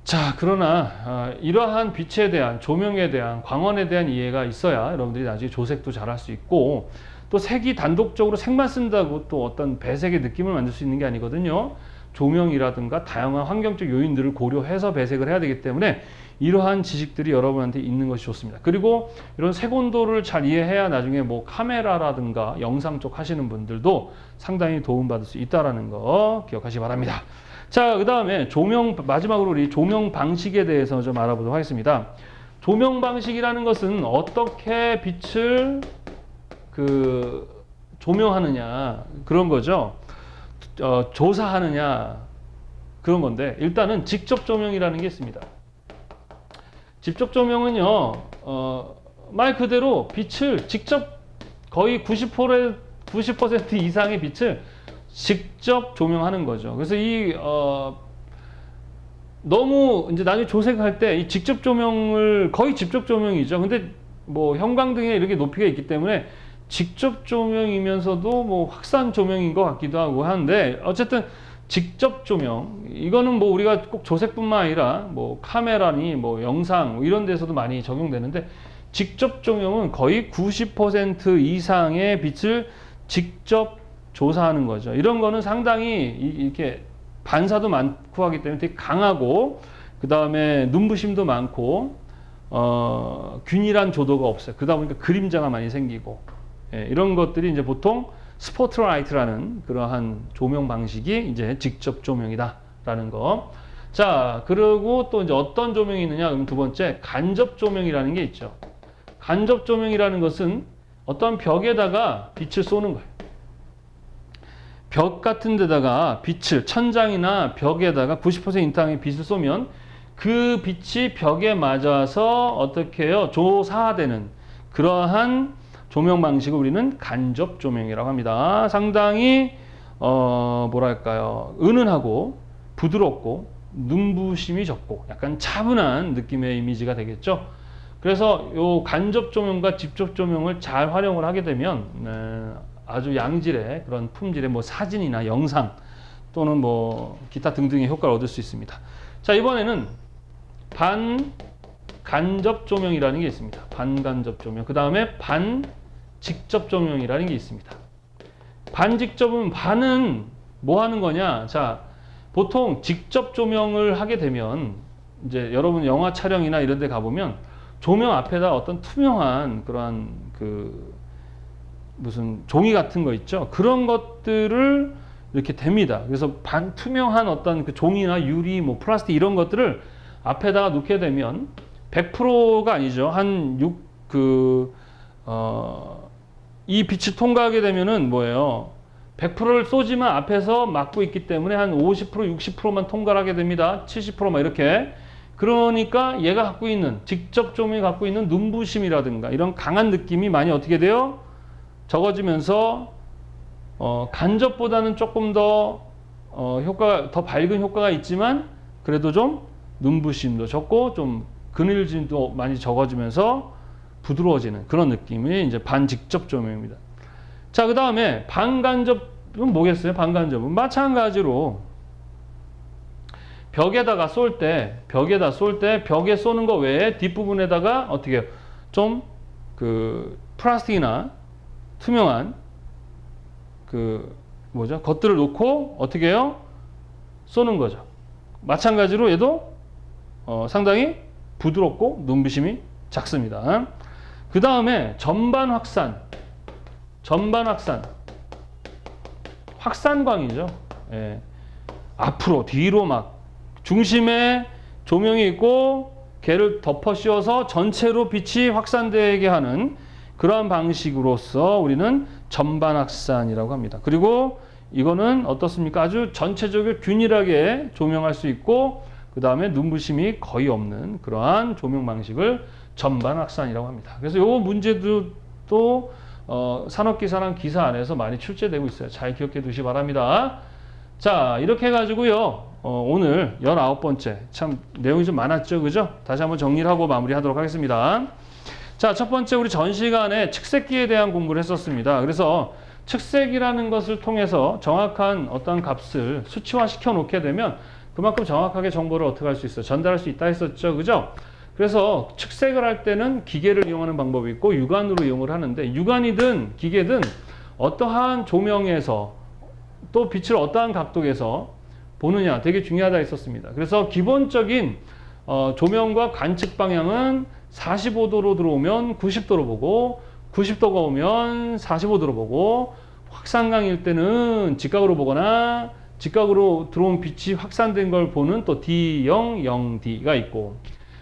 자, 그러나 이러한 빛에 대한, 조명에 대한, 광원에 대한 이해가 있어야 여러분들이 나중에 조색도 잘할 수 있고, 또 색이 단독적으로 색만 쓴다고 또 어떤 배색의 느낌을 만들 수 있는 게 아니거든요. 조명이라든가 다양한 환경적 요인들을 고려해서 배색을 해야 되기 때문에 이러한 지식들이 여러분한테 있는 것이 좋습니다. 그리고 이런 색 온도를 잘 이해해야 나중에 뭐 카메라라든가 영상 쪽 하시는 분들도 상당히 도움받을 수 있다는 거 기억하시기 바랍니다. 자, 그 다음에 조명, 마지막으로 우리 조명 방식에 대해서 좀 알아보도록 하겠습니다. 조명 방식이라는 것은 어떻게 빛을 조명하느냐, 그런 거죠. 조사하느냐, 그런 건데, 일단은 직접 조명이라는 게 있습니다. 직접 조명은요, 말 그대로 빛을 직접 거의 90% 이상의 빛을 직접 조명하는 거죠. 그래서 너무 이제 나중에 조색할 때 이 직접 조명을 거의 직접 조명이죠. 근데 뭐 형광등에 이렇게 높이가 있기 때문에 직접 조명이면서도 뭐 확산 조명인 것 같기도 하고 하는데, 어쨌든 직접 조명, 이거는 뭐 우리가 꼭 조색뿐만 아니라 뭐 카메라니 뭐 영상 뭐 이런 데서도 많이 적용되는데, 직접 조명은 거의 90% 이상의 빛을 직접 조사하는 거죠. 이런 거는 상당히 이렇게 반사도 많고 하기 때문에 되게 강하고, 그 다음에 눈부심도 많고, 균일한 조도가 없어요. 그러다 보니까 그림자가 많이 생기고, 예, 이런 것들이 이제 보통 스포트라이트라는 그러한 조명 방식이 이제 직접 조명이다라는 거. 자, 그리고 또 이제 어떤 조명이 있느냐? 그럼 두 번째, 간접 조명이라는 게 있죠. 간접 조명이라는 것은 어떤 벽에다가 빛을 쏘는 거예요. 벽 같은 데다가 빛을, 천장이나 벽에다가 90% 이상의 빛을 쏘면 그 빛이 벽에 맞아서 어떻게 해요? 조사되는 그러한 조명 방식을 우리는 간접 조명이라고 합니다. 상당히 뭐랄까요, 은은하고 부드럽고 눈부심이 적고 약간 차분한 느낌의 이미지가 되겠죠. 그래서 요 간접 조명과 직접 조명을 잘 활용을 하게 되면 아주 양질의 그런 품질의 뭐 사진이나 영상 또는 뭐 기타 등등의 효과를 얻을 수 있습니다. 자, 이번에는 반간접 조명이라는 게 있습니다. 반간접 조명. 그 다음에 반직접 조명이라는 게 있습니다. 반직접은, 반은 뭐 하는 거냐? 자, 보통 직접 조명을 하게 되면 이제 여러분 영화 촬영이나 이런 데 가보면 조명 앞에다 어떤 투명한 그러한 무슨 종이 같은 거 있죠? 그런 것들을 이렇게 댑니다. 그래서 반투명한 어떤 그 종이나 유리, 뭐 플라스틱 이런 것들을 앞에다가 놓게 되면 100%가 아니죠. 이 빛이 통과하게 되면은 뭐예요? 100%를 쏘지만 앞에서 막고 있기 때문에 한 50%, 60%만 통과를 하게 됩니다. 70%막 이렇게. 그러니까 얘가 갖고 있는, 직접 조명이 갖고 있는 눈부심이라든가 이런 강한 느낌이 많이 어떻게 돼요? 적어지면서 간접보다는 조금 더 효과가 더 밝은 효과가 있지만 그래도 좀 눈부심도 적고 좀 그늘짐도 많이 적어지면서 부드러워지는 그런 느낌이 이제 반직접 조명입니다. 자, 그 다음에 반간접은 뭐겠어요? 반간접은 마찬가지로 벽에다가 쏠 때 벽에 쏘는 거 외에 뒷부분에다가 어떻게 해요? 좀 플라스틱이나 투명한 것들을 놓고 어떻게 해요? 쏘는 거죠. 마찬가지로 얘도 상당히 부드럽고 눈부심이 작습니다. 그 다음에 전반 확산광이죠. 예. 앞으로 뒤로 막 중심에 조명이 있고 걔를 덮어 씌워서 전체로 빛이 확산되게 하는 그러한 방식으로서 우리는 전반 확산이라고 합니다. 그리고 이거는 어떻습니까? 아주 전체적으로 균일하게 조명할 수 있고 그 다음에 눈부심이 거의 없는 그러한 조명 방식을 전반 확산이라고 합니다. 그래서 이 문제도 또 산업기사랑 기사 안에서 많이 출제되고 있어요. 잘 기억해 두시기 바랍니다. 자, 이렇게 해가지고요. 오늘 19번째. 참 내용이 좀 많았죠. 그죠? 다시 한번 정리를 하고 마무리하도록 하겠습니다. 자, 첫 번째 우리 전 시간에 측색기에 대한 공부를 했었습니다. 그래서 측색이라는 것을 통해서 정확한 어떤 값을 수치화 시켜 놓게 되면 그만큼 정확하게 정보를 어떻게 할 수 있어? 전달할 수 있다 했었죠. 그죠? 그래서 측색을 할 때는 기계를 이용하는 방법이 있고 육안으로 이용을 하는데 육안이든 기계든 어떠한 조명에서 또 빛을 어떠한 각도에서 보느냐 되게 중요하다 했었습니다. 그래서 기본적인 조명과 관측 방향은 45도로 들어오면 90도로 보고 90도가 오면 45도로 보고 확산광일 때는 직각으로 보거나 직각으로 들어온 빛이 확산된 걸 보는 또 D0, 0D가 있고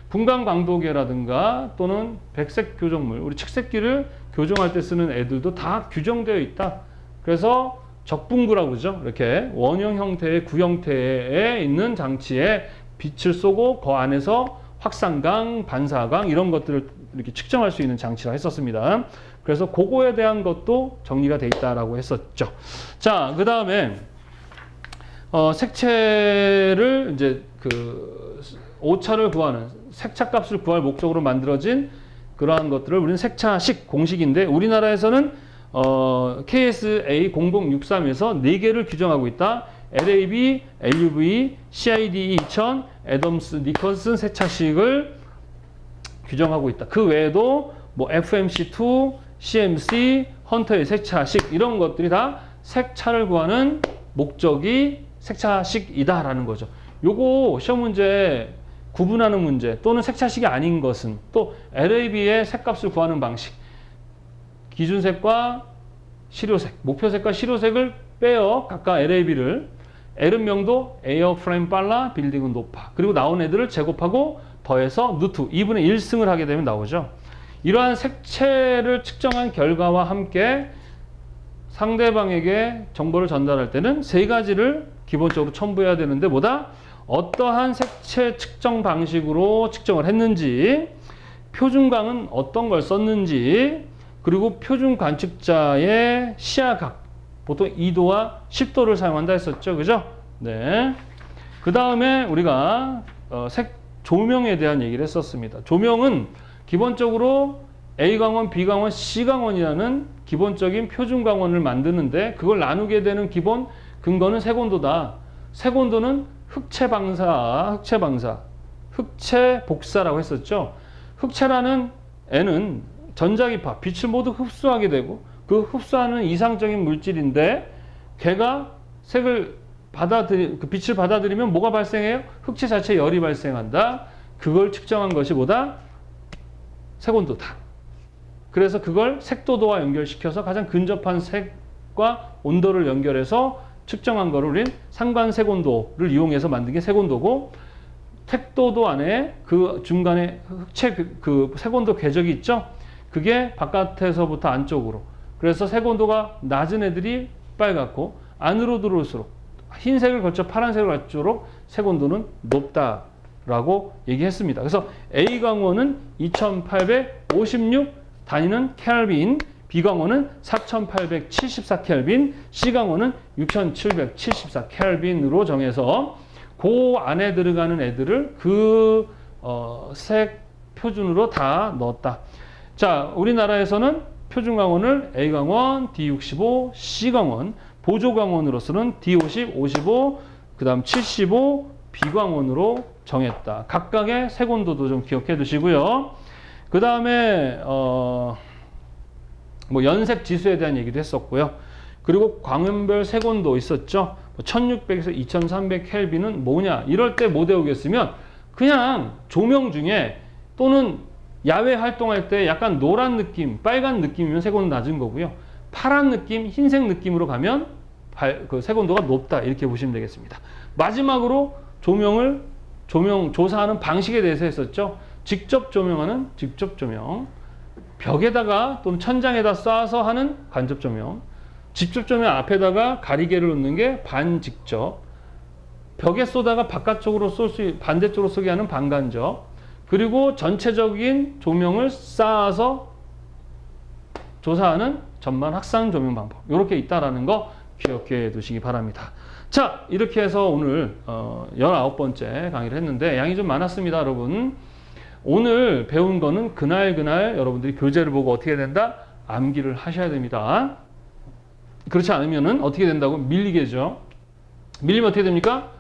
분광 광도계라든가 또는 백색 교정물, 우리 측색기를 교정할 때 쓰는 애들도 다 규정되어 있다. 그래서 적분구라고 그러죠. 이렇게 원형 형태의 구 형태에 있는 장치에 빛을 쏘고 그 안에서 확산광, 반사광 이런 것들을 이렇게 측정할 수 있는 장치라 했었습니다. 그래서 그거에 대한 것도 정리가 돼 있다라고 했었죠. 자, 그 다음에 색채를 이제 그 오차를 구하는 색차 값을 구할 목적으로 만들어진 그러한 것들을 우리는 색차식 공식인데 우리나라에서는 KSA 0063에서 4개를 규정하고 있다. LAB, LUV, CIDE 2000, 애덤스, 니컨슨 색차식을 규정하고 있다. 그 외에도 뭐 FMC2, CMC, 헌터의 색차식 이런 것들이 다 색차를 구하는 목적이 색차식이다라는 거죠. 요거 시험 문제 구분하는 문제 또는 색차식이 아닌 것은 또 LAB의 색값을 구하는 방식 기준색과 실효색, 목표색과 실효색을 빼어 각각 LAB를 L은 명도, 에어프레임 빨라, 빌딩은 높아. 그리고 나온 애들을 제곱하고 더해서 누트 2분의 1승을 하게 되면 나오죠. 이러한 색채를 측정한 결과와 함께 상대방에게 정보를 전달할 때는 3가지를 기본적으로 첨부해야 되는데 뭐다? 어떠한 색채 측정 방식으로 측정을 했는지, 표준광은 어떤 걸 썼는지, 그리고 표준 관측자의 시야각, 보통 2도와 10도를 사용한다 했었죠. 그죠? 네. 그 다음에 우리가 색 조명에 대한 얘기를 했었습니다. 조명은 기본적으로 A광원, B광원, C광원이라는 기본적인 표준광원을 만드는데 그걸 나누게 되는 기본 근거는 색온도다. 색온도는 흑채방사, 흑채복사라고 했었죠. 흑채라는 N은 전자기파, 빛을 모두 흡수하게 되고 그 흡수하는 이상적인 물질인데 걔가 색을 그 빛을 받아들이면 뭐가 발생해요? 흑채 자체에 열이 발생한다. 그걸 측정한 것이 뭐다? 색온도다. 그래서 그걸 색도도와 연결시켜서 가장 근접한 색과 온도를 연결해서 측정한 거를 우린 상관색온도를 이용해서 만든 게 색온도고 색도도 안에 그 중간에 흑채 그 색온도 궤적이 있죠? 그게 바깥에서부터 안쪽으로. 그래서 색온도가 낮은 애들이 빨갛고 안으로 들어올수록 흰색을 거쳐 파란색을 갖도록 색온도는 높다라고 얘기했습니다. 그래서 A광원은 2856 단위는 켈빈, B광원은 4874 켈빈, C광원은 6774 켈빈으로 정해서 그 안에 들어가는 애들을 그 색 표준으로 다 넣었다. 자, 우리나라에서는 표준광원을 A광원, D65, C광원, 보조광원으로서는 D50, 55, 그 다음 75, B광원으로 정했다. 각각의 색온도도 좀 기억해 두시고요. 그 다음에 뭐 연색 지수에 대한 얘기도 했었고요. 그리고 광연별 색온도 있었죠. 1600에서 2300 켈빈은 뭐냐? 이럴 때 못 외우겠으면 그냥 조명 중에 또는 야외 활동할 때 약간 노란 느낌, 빨간 느낌이면 색온도 낮은 거고요. 파란 느낌, 흰색 느낌으로 가면 그 색온도가 높다. 이렇게 보시면 되겠습니다. 마지막으로 조명 조사하는 방식에 대해서 했었죠. 직접 조명하는 직접 조명, 벽에다가 또는 천장에다 쏴서 하는 간접 조명, 직접 조명 앞에다가 가리개를 놓는 게 반직접, 벽에 쏘다가 바깥쪽으로 반대쪽으로 쏘게 하는 반간접, 그리고 전체적인 조명을 쌓아서 조사하는 전만 확산 조명 방법. 이렇게 있다라는 거 기억해 두시기 바랍니다. 자, 이렇게 해서 오늘 19번째 강의를 했는데 양이 좀 많았습니다, 여러분. 오늘 배운 거는 그날 여러분들이 교재를 보고 어떻게 된다? 암기를 하셔야 됩니다. 그렇지 않으면은 어떻게 된다고? 밀리게 되죠. 밀리면 어떻게 됩니까?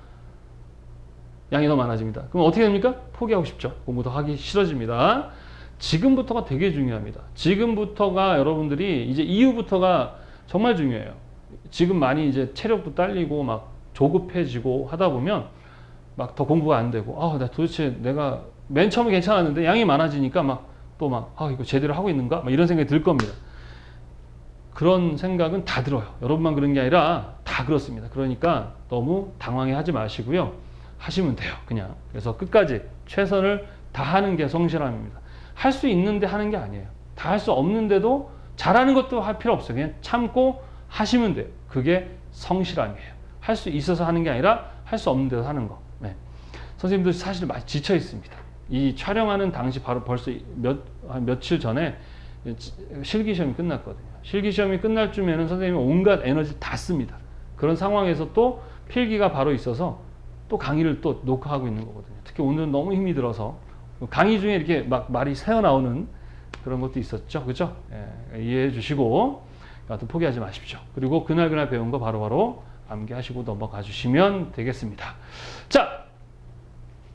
양이 더 많아집니다. 그럼 어떻게 됩니까? 포기하고 싶죠. 공부 더 하기 싫어집니다. 지금부터가 되게 중요합니다. 지금부터가 여러분들이 이제 이후부터가 정말 중요해요. 지금 많이 이제 체력도 딸리고 막 조급해지고 하다 보면 막 더 공부가 안 되고 나 도대체 내가 맨 처음에 괜찮았는데 양이 많아지니까 막 또 막 이거 제대로 하고 있는가? 막 이런 생각이 들 겁니다. 그런 생각은 다 들어요. 여러분만 그런 게 아니라 다 그렇습니다. 그러니까 너무 당황해 하지 마시고요. 하시면 돼요. 그냥. 그래서 끝까지 최선을 다하는 게 성실함입니다. 할 수 있는데 하는 게 아니에요. 다 할 수 없는데도 잘하는 것도 할 필요 없어요. 그냥 참고 하시면 돼요. 그게 성실함이에요. 할 수 있어서 하는 게 아니라 할 수 없는데도 하는 거. 네. 선생님도 사실 많이 지쳐 있습니다. 이 촬영하는 당시 바로 벌써 며칠 전에 실기시험이 끝났거든요. 실기시험이 끝날 쯤에는 선생님이 온갖 에너지를 다 씁니다. 그런 상황에서 또 필기가 바로 있어서 또 강의를 또 녹화하고 있는 거거든요. 특히 오늘은 너무 힘이 들어서 강의 중에 이렇게 막 말이 새어나오는 그런 것도 있었죠. 그죠? 예, 이해해 주시고 여하튼 포기하지 마십시오. 그리고 그날 배운 거 바로바로 암기하시고 넘어가 주시면 되겠습니다. 자,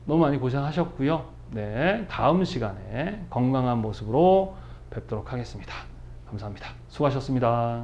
너무 많이 고생하셨고요. 네, 다음 시간에 건강한 모습으로 뵙도록 하겠습니다. 감사합니다. 수고하셨습니다.